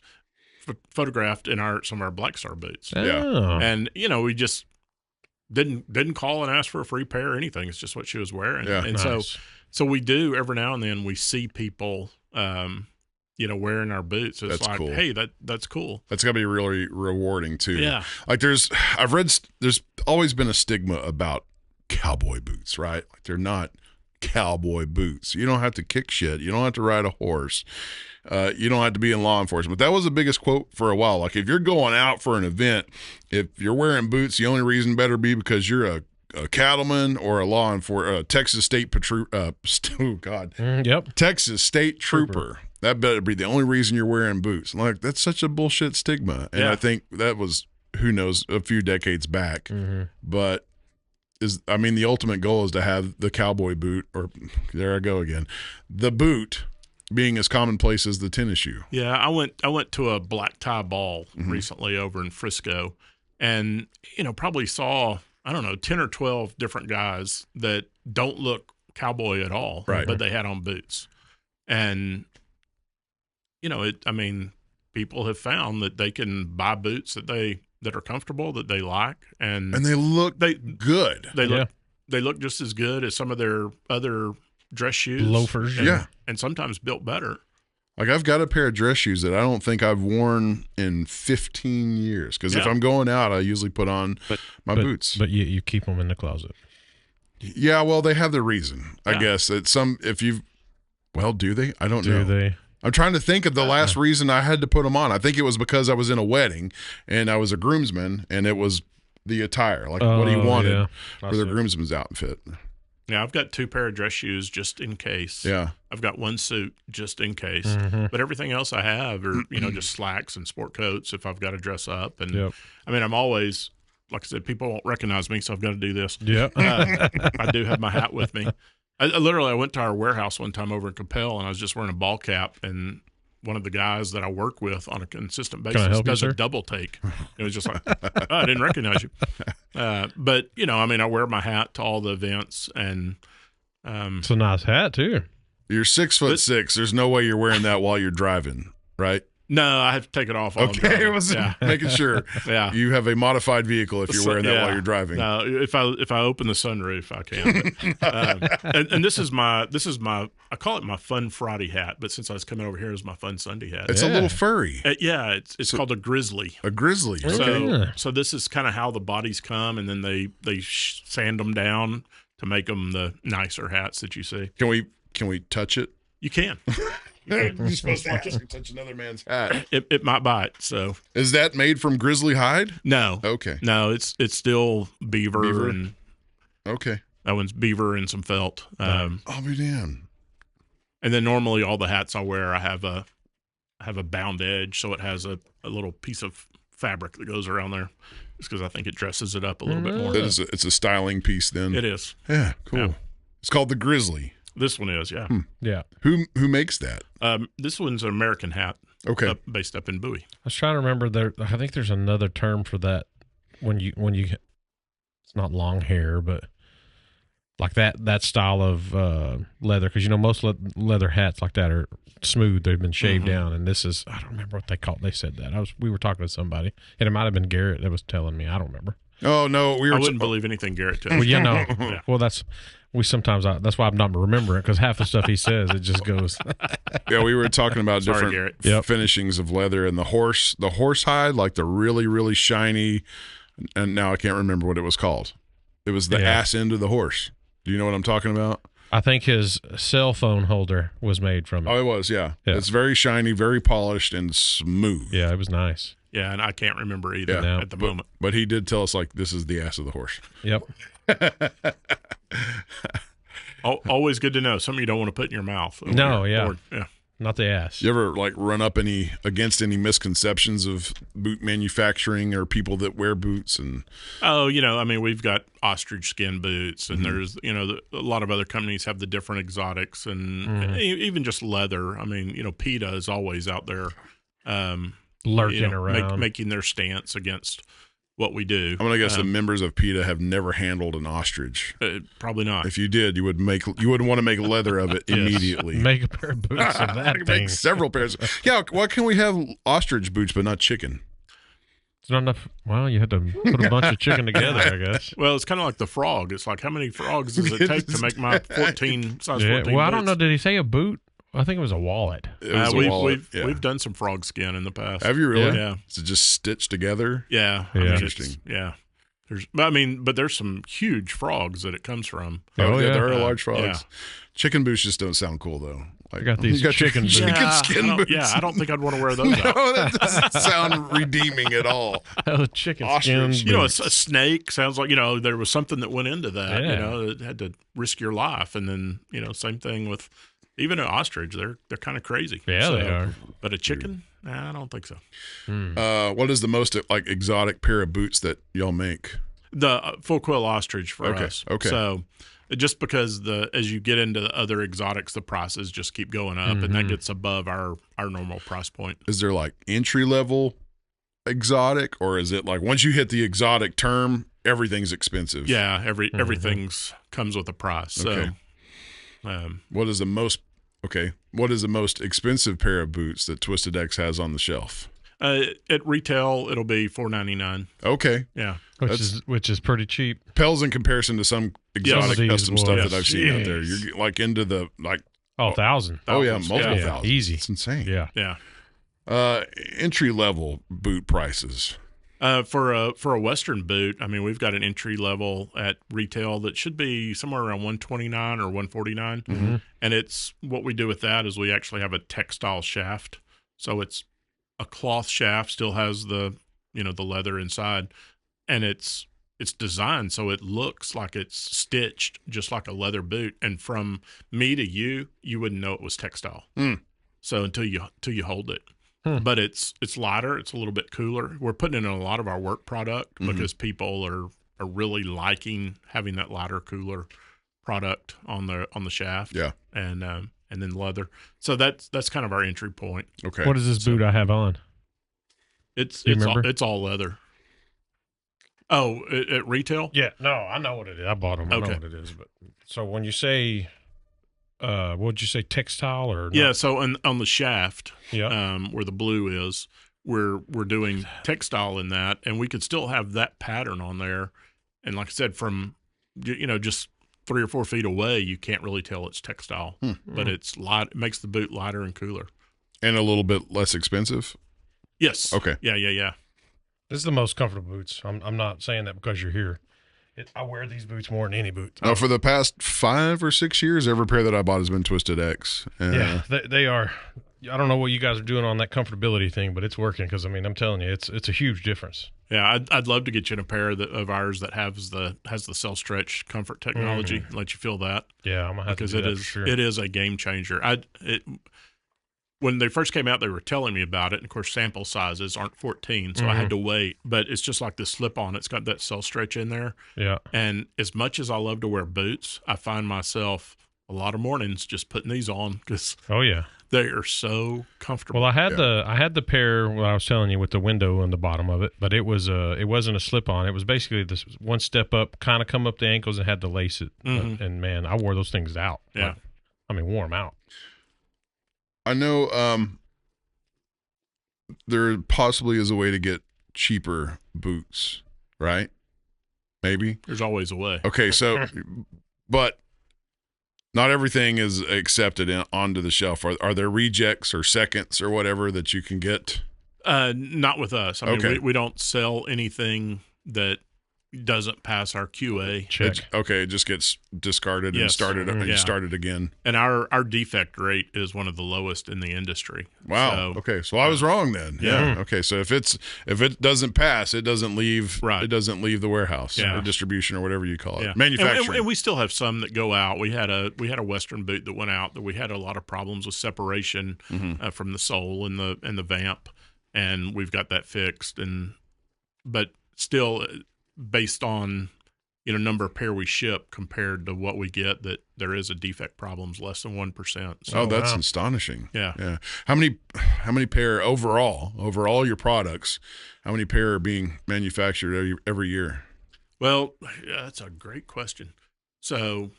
photographed in some of our Black Star boots. Oh. And we just didn't call and ask for a free pair or anything. It's just what she was wearing. Yeah. And Nice. so we do every now and then we see people wearing our boots. It's That's like, cool. hey, that's cool. That's gotta be really rewarding too. Yeah. Like there's always been a stigma about cowboy boots, right? Like they're not cowboy boots. You don't have to kick shit. You don't have to ride a horse. You don't have to be in law enforcement. That was the biggest quote for a while. Like if you're going out for an event, if you're wearing boots, the only reason better be because you're a cattleman or a law enforcement, Texas State Yep. Texas State Trooper. That better be the only reason you're wearing boots. Like that's such a bullshit stigma. And Yeah. I think that was, who knows, a few decades back. But the ultimate goal is to have the cowboy boot, or there I go again, the boot being as commonplace as the tennis shoe. Yeah, I went to a black tie ball recently over in Frisco, and probably saw 10 or 12 different guys that don't look cowboy at all, right? But they had on boots, and people have found that they can buy boots that are comfortable, that they like, and they look good. They look just as good as some of their other dress shoes, Loafers. Yeah. and sometimes built better. Like I've got a pair of dress shoes that I don't think I've worn in 15 years. Because if I'm going out, I usually put on my boots. But you keep them in the closet. Yeah, well, they have their reason, I guess. It's do they? I don't know. Do they? I'm trying to think of the last reason I had to put them on. I think it was because I was in a wedding and I was a groomsman, and it was the attire, like what he wanted for the groomsman's outfit. Yeah, I've got 2 pair of dress shoes just in case. Yeah. I've got 1 suit just in case. But everything else I have are, just slacks and sport coats if I've got to dress up. And I mean, I'm always, like I said, people won't recognize me, so I've got to do this. Yeah. I do have my hat with me. I went to our warehouse one time over in Capel, and I was just wearing a ball cap, and one of the guys that I work with on a consistent basis does a double take. It was just like, I didn't recognize you. But, I wear my hat to all the events, and it's a nice hat too. You're 6'6". There's no way you're wearing that while you're driving, right? No, I have to take it off. Okay, I was making sure. Yeah, you have a modified vehicle if you're wearing that while you're driving. No, if I open the sunroof, I can. And this is my I call it my Fun Friday hat, but since I was coming over here, it's my Fun Sunday hat. It's a little furry. It's called a grizzly. A grizzly. So this is kind of how the bodies come, and then they sand them down to make them the nicer hats that you see. Can we touch it? You can. You're supposed to touch another man's hat. It might bite. So is that made from grizzly hide? No. Okay. No, it's still beaver. And okay. That one's beaver and some felt. I'll be damned. And then normally all the hats I wear, I have a bound edge, so it has a little piece of fabric that goes around there, just because I think it dresses it up a little bit more. It's a styling piece then. It is. Yeah, cool. Yeah. It's called the Grizzly. This one is, yeah. Yeah. Who makes that? This one's an American hat. Okay. Based up in Bowie. I was trying to remember I think there's another term for that when you it's not long hair, but like that style of leather, because most leather hats like that are smooth. They've been shaved down, and this is, I don't remember what they said that. We were talking to somebody, and it might have been Garrett that was telling me. I don't remember. Oh no, I wouldn't believe anything Garrett tells. Well, yeah. Well, that's why I'm not remembering, because half the stuff he says, it just goes. Yeah, we were talking about different finishings of leather, and the horse hide, like the really, really shiny, and now I can't remember what it was called. It was the ass end of the horse. Do you know what I'm talking about? I think his cell phone holder was made from it. Oh, it was, yeah. It's very shiny, very polished, and smooth. Yeah, it was nice. Yeah, and I can't remember either at the moment. But he did tell us, like, this is the ass of the horse. Yep. Always good to know. Something you don't want to put in your mouth. No, yeah. Yeah. Not the ass. You ever, like, run up against any misconceptions of boot manufacturing or people that wear boots? And we've got ostrich skin boots, and there's, a lot of other companies have the different exotics, and even just leather. I mean, PETA is always out there. Lurking around. Making their stance against what we do. I'm going to guess the members of PETA have never handled an ostrich. Probably not. If you did, you wouldn't want to make leather of it immediately. Make a pair of boots of that thing. Make several pairs. Yeah, why can't we have ostrich boots but not chicken? It's not enough. Well, you had to put a bunch of chicken together, I guess. Well, it's kind of like the frog. It's like, how many frogs does it take to make my 14 size 14 Well, boots? I don't know. Did he say a boot? I think it was a wallet. We've done some frog skin in the past. Have you really? Yeah. Is it just stitched together? Yeah. Interesting. Yeah. There's some huge frogs that it comes from. Oh yeah, there are large frogs. Yeah. Chicken boots just don't sound cool though. Like, I got these chicken boots. Chicken skin boots. Yeah, I don't think I'd want to wear those out. No, that doesn't sound redeeming at all. Oh, chicken Ostrich. skin boots. A snake sounds like, there was something that went into that. Yeah. It had to risk your life, and then same thing with even an ostrich. They're kind of crazy. Yeah, they are. But a chicken, I don't think so. What is the most exotic pair of boots that y'all make? The full quill ostrich for us. Okay. So just because as you get into the other exotics, the prices just keep going up, and that gets above our normal price point. Is there like entry level exotic, or is it like once you hit the exotic term, everything's expensive? Yeah, everything's comes with a price. Okay. So, what is the most expensive pair of boots that Twisted X has on the shelf? At retail, it'll be $4.99. Okay. Yeah. Which is pretty cheap. Pales in comparison to some exotic custom stuff that I've seen out there. You're like into the Oh, 1,000. Oh yeah, Thousands, multiple yeah. thousands. Easy. It's insane. Yeah. Yeah. Entry level boot prices. For a Western boot, I mean, we've got an entry level at retail that should be somewhere around 129 or 149. Mm-hmm. And it's what we do with that is we actually have a textile shaft. So it's a cloth shaft, still has the leather inside, and it's designed so it looks like it's stitched just like a leather boot. And from me to you wouldn't know it was textile. So until you hold it. But it's lighter. It's a little bit cooler. We're putting it in a lot of our work product because people are really liking having that lighter, cooler product on the shaft. Yeah. And then leather. So that's kind of our entry point. Okay. What is this boot I have on? It's You remember? it's all leather. Oh, at retail? Yeah, no, I know what it is. I bought them. I know Okay. what it is. But so when you say, what'd you say, textile or not? Yeah. So on the shaft, Yeah. where the blue is, we're doing textile in that, and we could still have that pattern on there. And like I said, from just 3 or 4 feet away, you can't really tell it's textile, but it's light. It makes the boot lighter and cooler. And a little bit less expensive. Yes. Okay. Yeah. This is the most comfortable boots. I'm not saying that because you're here. I wear these boots more than any boots. Now, for the past 5 or 6 years, every pair that I bought has been Twisted X. Yeah, they are. I don't know what you guys are doing on that comfortability thing, but it's working because, I mean, I'm telling you, it's a huge difference. Yeah, I'd love to get you in a pair of ours that has the self stretch comfort technology. Let you feel that. Yeah, I'm gonna have because to do that for sure. it is a game changer. When they first came out, they were telling me about it. And of course, sample sizes aren't 14, so I had to wait. But it's just like the slip on. It's got that self stretch in there. Yeah. And as much as I love to wear boots, I find myself a lot of mornings just putting these on because Oh yeah. they are so comfortable. Well, I had the pair what I was telling you with the window on the bottom of it, but it wasn't a slip on. It was basically this one step up, kind of come up the ankles and had to lace it. And man, I wore those things out. Yeah. Like, I mean, wore them out. I know there possibly is a way to get cheaper boots, right? Maybe. There's always a way. Okay, so, but not everything is accepted onto the shelf. Are there rejects or seconds or whatever that you can get? Not with us. I mean, Okay. we don't sell anything that doesn't pass our QA. Check. It just gets discarded and Yes. started and Yeah. started again. And our defect rate is one of the lowest in the industry. Wow. So, Okay, so I was wrong then. Yeah. Okay, so if it doesn't pass, it doesn't leave. Right. It doesn't leave the warehouse, Yeah. or distribution, or whatever you call it. yeah. Manufacturing. And we still have some that go out. We had a Western boot that went out that we had a lot of problems with separation from the sole and the vamp, and we've got that fixed. But still, based on number of pair we ship compared to what we get, that there is a defect problems less than 1%. So, Oh, that's wow. astonishing. Yeah. Yeah. How many pair over all your products, how many pair are being manufactured every year? Well, yeah, that's a great question. So,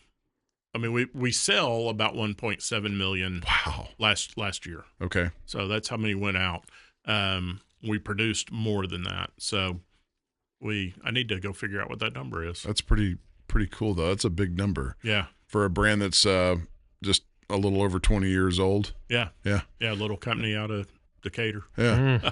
I mean, we sell about 1.7 million Wow. last year. Okay. So that's how many went out. We produced more than that. So I need to go figure out what that number is. That's pretty cool though. That's a big number Yeah. for a brand that's just a little over 20 years old. Yeah. Yeah. Yeah. A little company out of Decatur. Yeah.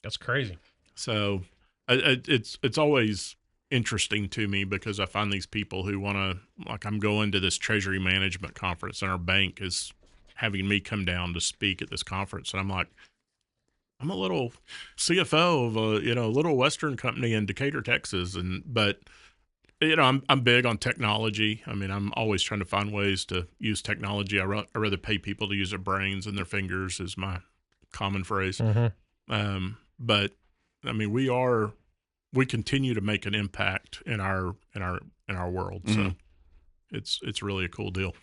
That's crazy. So it's always interesting to me because I find these people who want to, like, I'm going to this treasury management conference and our bank is having me come down to speak at this conference. And I'm like, I'm a little CFO of a little Western company in Decatur, Texas. But I'm big on technology. I mean, I'm always trying to find ways to use technology. I rather pay people to use their brains and their fingers is my common phrase. But I mean, we continue to make an impact in our world. So it's really a cool deal.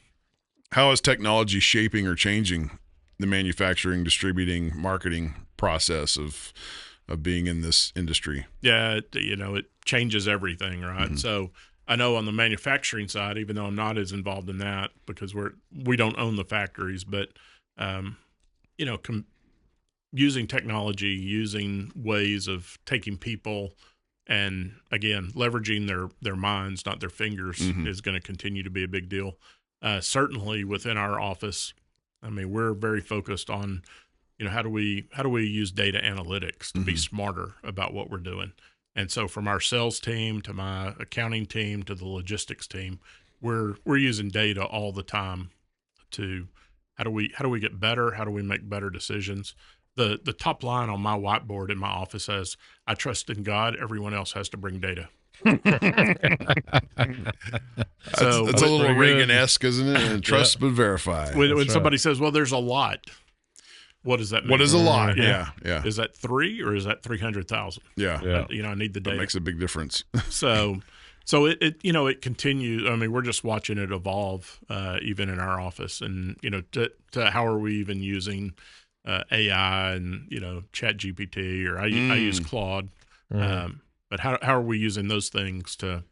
How is technology shaping or changing the manufacturing, distributing, marketing process of being in this industry? Yeah, it changes everything, right? So I know on the manufacturing side, even though I'm not as involved in that because we don't own the factories, but using technology, using ways of taking people and again leveraging their minds, not their fingers, is going to continue to be a big deal. Certainly within our office, I mean, we're very focused on, how do we use data analytics to be smarter about what we're doing. And so from our sales team to my accounting team to the logistics team, we're using data all the time to how do we get better? How do we make better decisions? The top line on my whiteboard in my office says, "I trust in God. Everyone else has to bring data." So it's a little Reagan-esque, isn't it? And trust but verify. When somebody says, "Well, there's a lot," what does that mean? What is a lot? Yeah. Is that 3 or is that 300,000? Yeah. I need the data. That makes a big difference. So it continues. I mean, we're just watching it evolve, even in our office, and to how are we even using AI and Chat GPT, or I use Claude, but how are we using those things to?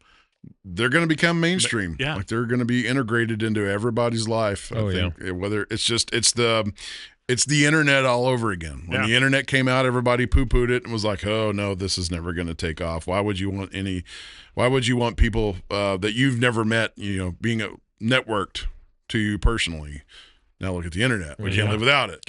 They're going to become mainstream. Yeah, like they're going to be integrated into everybody's life. I think whether it's the internet all over again. When the internet came out, everybody poo-pooed it and was like, "Oh no, this is never going to take off. Why would you want people that you've never met, being networked to you personally?" Now look at the internet. We can't live without it.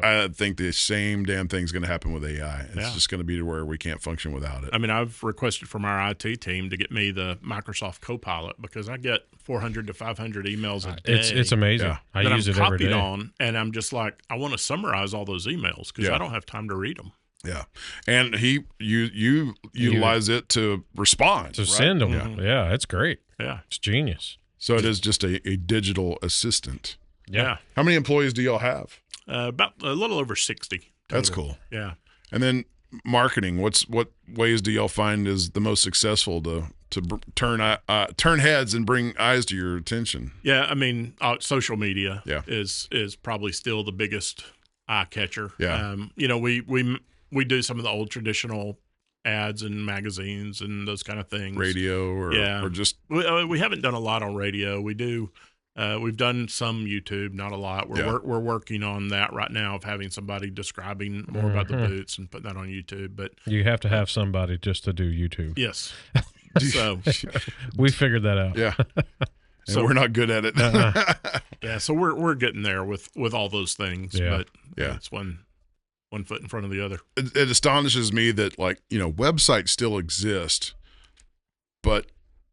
I think the same damn thing's going to happen with AI. It's just going to be to where we can't function without it. I mean, I've requested from our IT team to get me the Microsoft Copilot because I get 400 to 500 emails a day. It's amazing. I use it every day. On, and I'm just like, I want to summarize all those emails because I don't have time to read them. Yeah, and you utilize it to respond, to send them. Yeah, it's great. Yeah, it's genius. So it is just a digital assistant. Yeah. How many employees do y'all have? About a little over 60. Total. That's cool. Yeah. And then marketing. What ways do y'all find is the most successful to turn heads and bring eyes to your attention? Yeah, I mean, social media. Yeah. is probably still the biggest eye catcher. Yeah. We do some of the old traditional ads in magazines and those kind of things. Radio or just we haven't done a lot on radio. We do. We've done some YouTube, not a lot. We're working on that right now of having somebody describing more about the boots and putting that on YouTube. But you have to have somebody just to do YouTube. Yes. So we figured that out. Yeah. So we're not good at it. Yeah. So we're getting there with all those things. Yeah. But it's one foot in front of the other. It astonishes me that websites still exist, but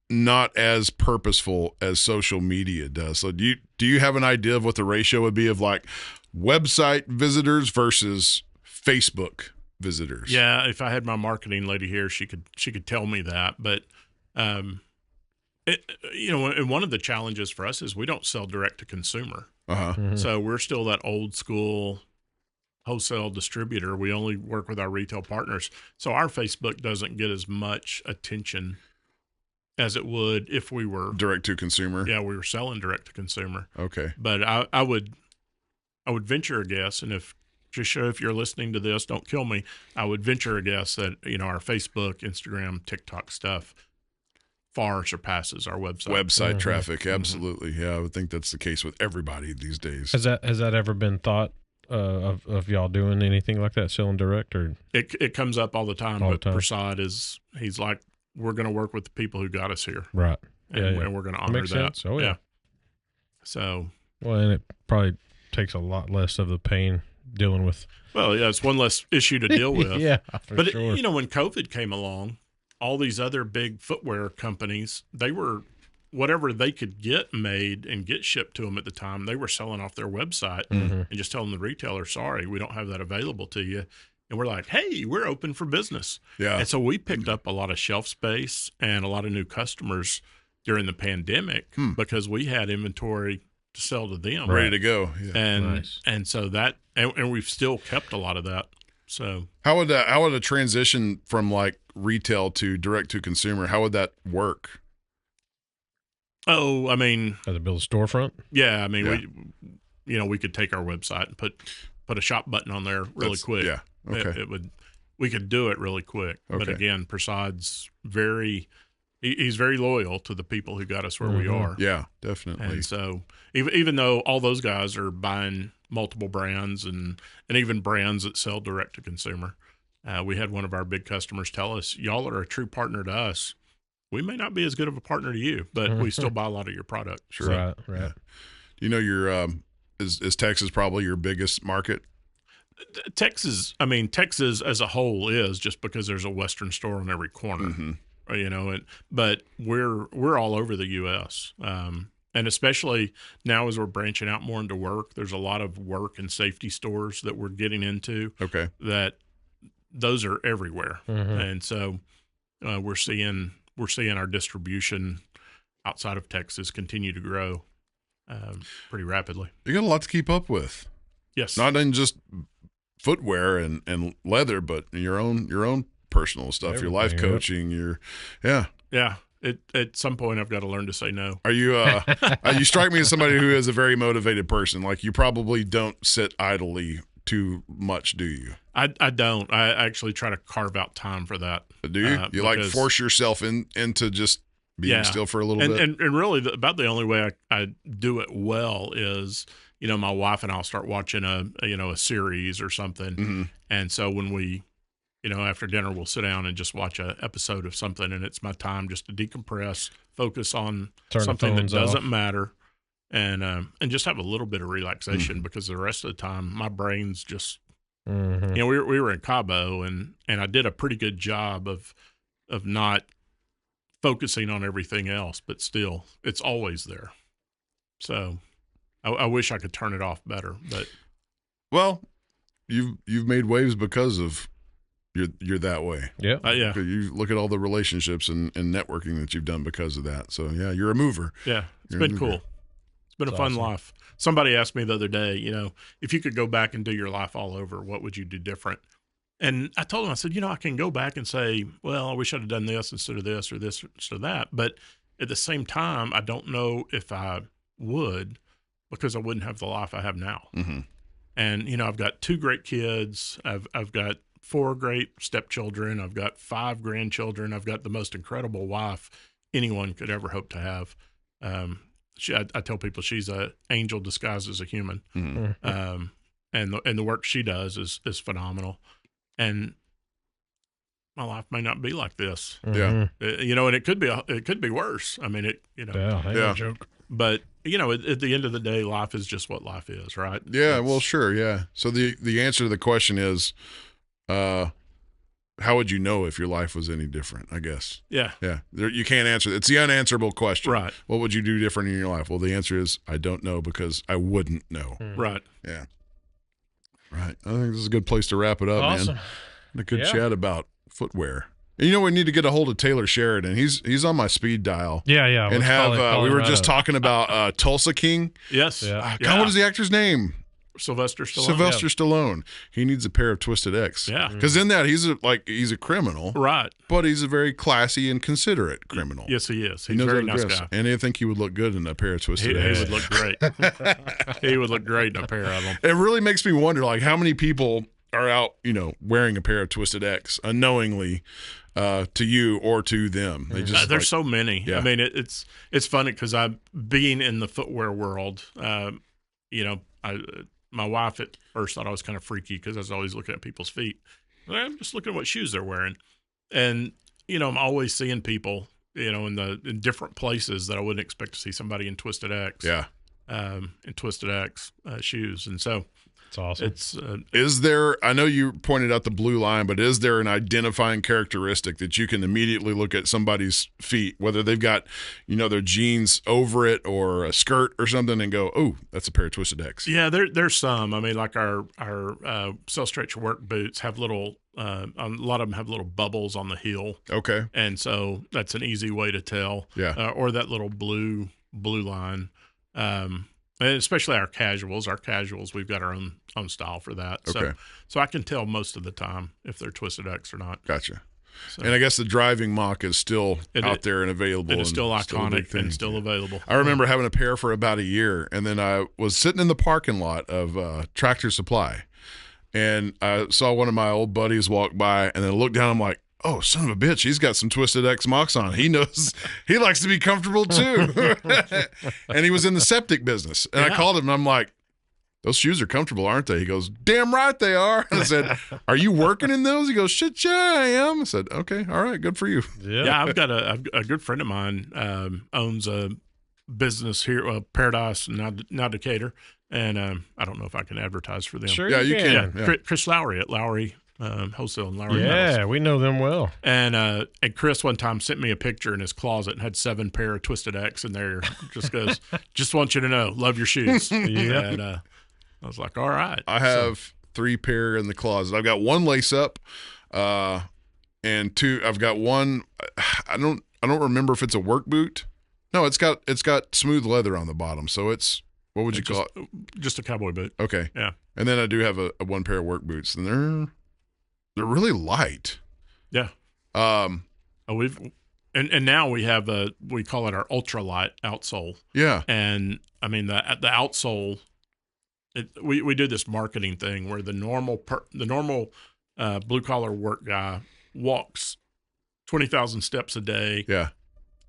not as purposeful as social media does. So do you have an idea of what the ratio would be of website visitors versus Facebook visitors? Yeah, if I had my marketing lady here, she could tell me that. But and one of the challenges for us is we don't sell direct to consumer. So we're still that old school wholesale distributor. We only work with our retail partners. So our Facebook doesn't get as much attention as it would if we were direct to consumer. Yeah, we were selling direct to consumer. Okay. But I would venture a guess, and if you're listening to this, don't kill me. I would venture a guess that our Facebook, Instagram, TikTok stuff far surpasses our website traffic. Absolutely. Yeah, I would think that's the case with everybody these days. Has that ever been thought of y'all doing anything like that, selling direct? Or it comes up all the time. Prasad he's like, we're going to work with the people who got us here. Right. And we're going to honor that. Sense. Oh, yeah. So. Well, and it probably takes a lot less of the pain dealing with. Well, yeah, it's one less issue to deal with. Yeah, for sure. When COVID came along, all these other big footwear companies, they were, whatever they could get made and get shipped to them at the time, they were selling off their website and just telling the retailer, sorry, we don't have that available to you. And we're like, hey, we're open for business. Yeah. And so we picked up a lot of shelf space and a lot of new customers during the pandemic because we had inventory to sell to them. Ready to go. Yeah. And so that, and we've still kept a lot of that. So how would a transition from retail to direct to consumer, how would that work? Oh, I mean, to build a storefront. Yeah. I mean, we could take our website and put a shop button on there really quick. Yeah. Okay. We could do it really quick. Okay. But again, Prasad's he's very loyal to the people who got us where we are. Yeah, definitely. And so even though all those guys are buying multiple brands and even brands that sell direct to consumer, we had one of our big customers tell us, y'all are a true partner to us. we may not be as good of a partner to you, but we still buy a lot of your product. Sure. Right. Right. You know, your is Texas probably your biggest market? Texas as a whole is, just because there's a Western store on every corner, you know, but we're all over the U.S. And especially now as we're branching out more into work, there's a lot of work and safety stores that we're getting into. Okay. That those are everywhere. And so we're seeing our distribution outside of Texas continue to grow pretty rapidly. You got a lot to keep up with. Yes. Not in just footwear and leather, but your own personal stuff, your life coaching, yeah. At some point, I've got to learn to say no. Are you? You strike me as somebody who is a very motivated person. Like, you probably don't sit idly too much, do you? I don't. I actually try to carve out time for that. Do you? You like force yourself into just being still for a little bit? And really, about the only way I do it well is, you know, my wife and I'll start watching a series or something, and so when we, you know, after dinner, we'll sit down and just watch an episode of something, and it's my time just to decompress, focus on something that doesn't matter, and just have a little bit of relaxation, because the rest of the time my brain's just, you know, we were in Cabo, and I did a pretty good job of not focusing on everything else, but still it's always there. So I wish I could turn it off better, but well, you've made waves because of. You're that way. Yeah. Yeah. You look at all the relationships and networking that you've done because of that. So yeah, you're a mover. Yeah. It's been cool. It's been a fun life. Somebody asked me the other day, you know, if you could go back and do your life all over, what would you do different? And I told him, I said, you know, I can go back and say, well, I wish I'd have done this instead of this or this instead of that. But at the same time, I don't know if I would, because I wouldn't have the life I have now. And, you know, I've got 2 great kids. I've got 4 great stepchildren. I've got 5 grandchildren. I've got the most incredible wife anyone could ever hope to have. I tell people she's an angel disguised as a human. And the work she does is phenomenal. And my life may not be like this. Yeah. You know, and it could be worse. I mean, No joke. But, you know, at the end of the day, life is just what life is, right? Yeah. Well, sure. Yeah. So the answer to the question is, how would you know if your life was any different? I guess. Yeah. Yeah. You can't answer. It's the unanswerable question. Right. What would you do different in your life? Well, the answer is I don't know, because I wouldn't know. Right. Yeah. Right. I think this is a good place to wrap it up, man. A good chat about footwear. And you know, we need to get a hold of Taylor Sheridan. He's on my speed dial. Yeah. And have we were just talking about Tulsa King. Yes. God, what is the actor's name? Sylvester Stallone. He needs a pair of Twisted X. Yeah. Because in that he's a criminal. Right. But he's a very classy and considerate criminal. Yes, he is. He's a very nice guy. And I think he would look good in a pair of Twisted X. He would look great. He would look great in a pair of them. It really makes me wonder, like, how many people are out, you know, wearing a pair of Twisted X unknowingly to you or to them. They just there's so many. Yeah. I mean, it's funny because I'm being in the footwear world. You know, my wife at first thought I was kind of freaky because I was always looking at people's feet. I'm just looking at what shoes they're wearing, and you know, I'm always seeing people, you know, in different places that I wouldn't expect to see somebody in Twisted X. Yeah. In Twisted X shoes, and so. It's awesome. It's is there, I know you pointed out the blue line, but is there an identifying characteristic that you can immediately look at somebody's feet, whether they've got, you know, their jeans over it or a skirt or something, and go, oh, that's a pair of Twisted X? Yeah, there's some. I mean, like our Cell Stretch work boots have little, a lot of them have little bubbles on the heel. Okay. And so that's an easy way to tell. Yeah. Or that little blue line. And especially our casuals. Our casuals, we've got our own style for that. Okay. So I can tell most of the time if they're Twisted X or not. Gotcha. So, and I guess the driving mock is still out there and available. It is still iconic and still available. I remember having a pair for about a year, and then I was sitting in the parking lot of Tractor Supply, and I saw one of my old buddies walk by, and then I looked down, I'm like, oh, son of a bitch, he's got some Twisted X mocks on. He knows he likes to be comfortable too. And he was in the septic business. And I called him and I'm like, those shoes are comfortable, aren't they? He goes, damn right they are. I said, are you working in those? He goes, shit, yeah, I am. I said, okay, all right, good for you. Yeah, I've got a good friend of mine owns a business here, Paradise, now Decatur, and I don't know if I can advertise for them. Sure, Yeah, you can. Yeah. Chris Lowry at Lowry Wholesale and Lowry Yeah, Metals. we know them well. And Chris one time sent me a picture in his closet and had 7 pair of Twisted X in there. Just goes, just want you to know, love your shoes. Yeah. And I was like, all right. I have 3 pair in the closet. I've got 1 lace up, and 2. I've got 1. I don't remember if it's a work boot. No, it's got smooth leather on the bottom, so it's, what would you call it? Just a cowboy boot. Okay. Yeah. And then I do have a 1 pair of work boots, and they're really light. Yeah. And now we have we call it our ultralight outsole. Yeah. And I mean the outsole, we do this marketing thing where the normal blue collar work guy walks 20,000 steps a day. Yeah.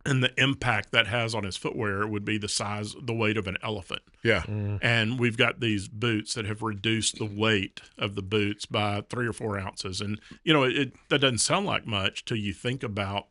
And the impact that has on his footwear would be the weight of an elephant. Yeah. And we've got these boots that have reduced the weight of the boots by 3 or 4 ounces. And, that doesn't sound like much till you think about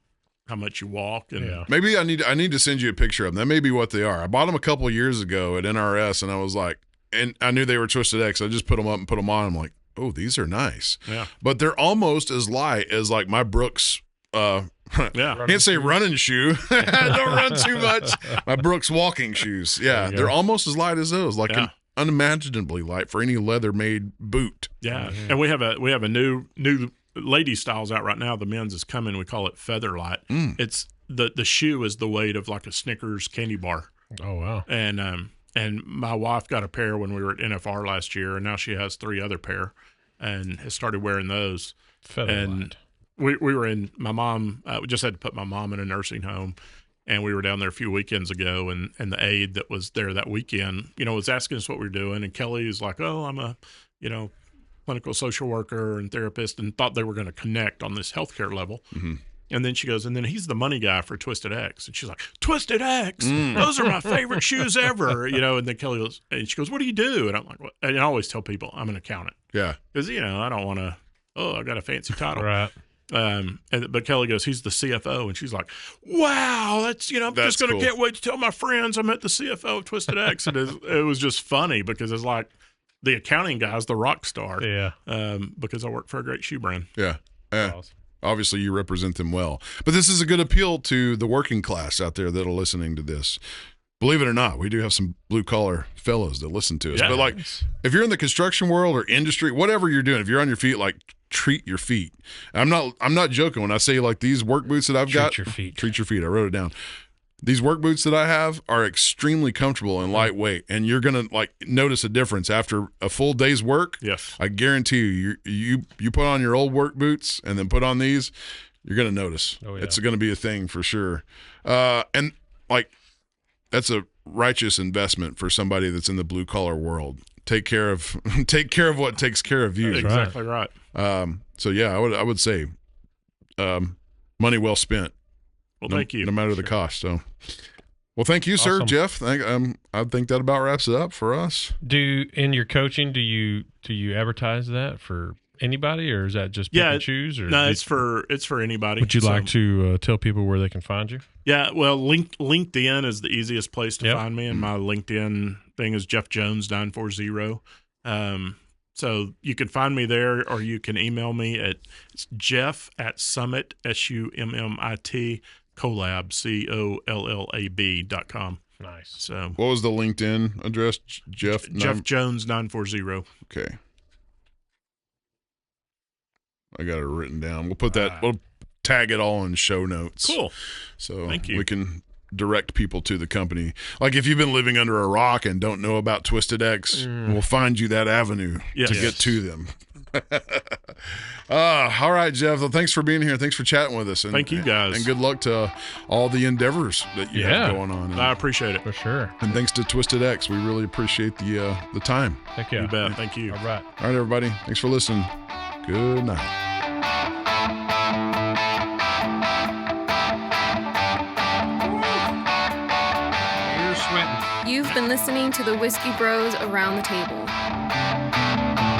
how much you walk. And Maybe I need to send you a picture of them. That may be what they are. I bought them a couple of years ago at NRS, and I was like, and I knew they were Twisted X. I just put them up and put them on. I'm like, oh, these are nice. Yeah. But they're almost as light as like my Brooks, yeah. Can't say running shoe. Don't run too much. My Brooks walking shoes. Yeah, they're almost as light as those. Like unimaginably light for any leather-made boot. Yeah, and we have a new lady styles out right now. The men's is coming. We call it Featherlight. It's the shoe is the weight of like a Snickers candy bar. Oh wow! And my wife got a pair when we were at NFR last year, and now she has 3 other pair, and has started wearing those. And we were in my mom. We just had to put my mom in a nursing home, and we were down there a few weekends ago. And the aide that was there that weekend, was asking us what we were doing. And Kelly is like, "Oh, I'm a, clinical social worker and therapist," and thought they were going to connect on this healthcare level. Mm-hmm. And then she goes, and then he's the money guy for Twisted X. And she's like, Twisted X, those are my favorite shoes ever. And then Kelly goes, and she goes, what do you do? And I'm like, what? And I always tell people I'm an accountant. Yeah. Because, I don't want to, I got a fancy title. Right. But Kelly goes, he's the CFO. And she's like, wow, that's, I'm just going to can't wait to tell my friends I met the CFO of Twisted X. And it was just funny because it's like the accounting guy's the rock star. Yeah. Because I work for a great shoe brand. Yeah. Awesome. Obviously, you represent them well. But this is a good appeal to the working class out there that are listening to this. Believe it or not, we do have some blue-collar fellows that listen to us. Yeah. But, like, if you're in the construction world or industry, whatever you're doing, if you're on your feet, like, treat your feet. I'm not joking when I say, like, these work boots that I've got. Treat your feet. Treat your feet. I wrote it down. These work boots that I have are extremely comfortable and lightweight, and you're going to, like, notice a difference after a full day's work. Yes. I guarantee you put on your old work boots and then put on these, you're going to notice. Oh, yeah. It's going to be a thing for sure. And, like, that's a righteous investment for somebody that's in the blue-collar world. Take care of what takes care of you. Exactly right. So, yeah, I would say money well spent. Well, thank you. No matter the cost. So, well, thank you, sir, Awesome. Jeff. I think that about wraps it up for us. In your coaching, do you advertise that for anybody, or is that just pick and choose? Or no, it's for anybody. Would you like to tell people where they can find you? Yeah, well, LinkedIn is the easiest place to find me, and my LinkedIn thing is Jeff Jones 940. So you can find me there, or you can email me at Jeff@Summit SUMMIT Collab COLLAB.com. Nice. So What was the LinkedIn address? Jeff Jones 940. Okay. I got it written down. We'll put that. We'll tag it all in show notes. Cool. So Thank you. we can direct people to the company. Like if you've been living under a rock and don't know about Twisted X, we'll find you that avenue to get to them. All right, Jeff. Well, thanks for being here. Thanks for chatting with us. And, Thank you, guys. And good luck to all the endeavors that you have going on. And, I appreciate it. For sure. and thanks to Twisted X. We really appreciate the time. Heck yeah. You bet. Thank you. All right. All right, everybody. Thanks for listening. Good night. You're sweating. You've been been listening to the Whiskey Bros Around the Table.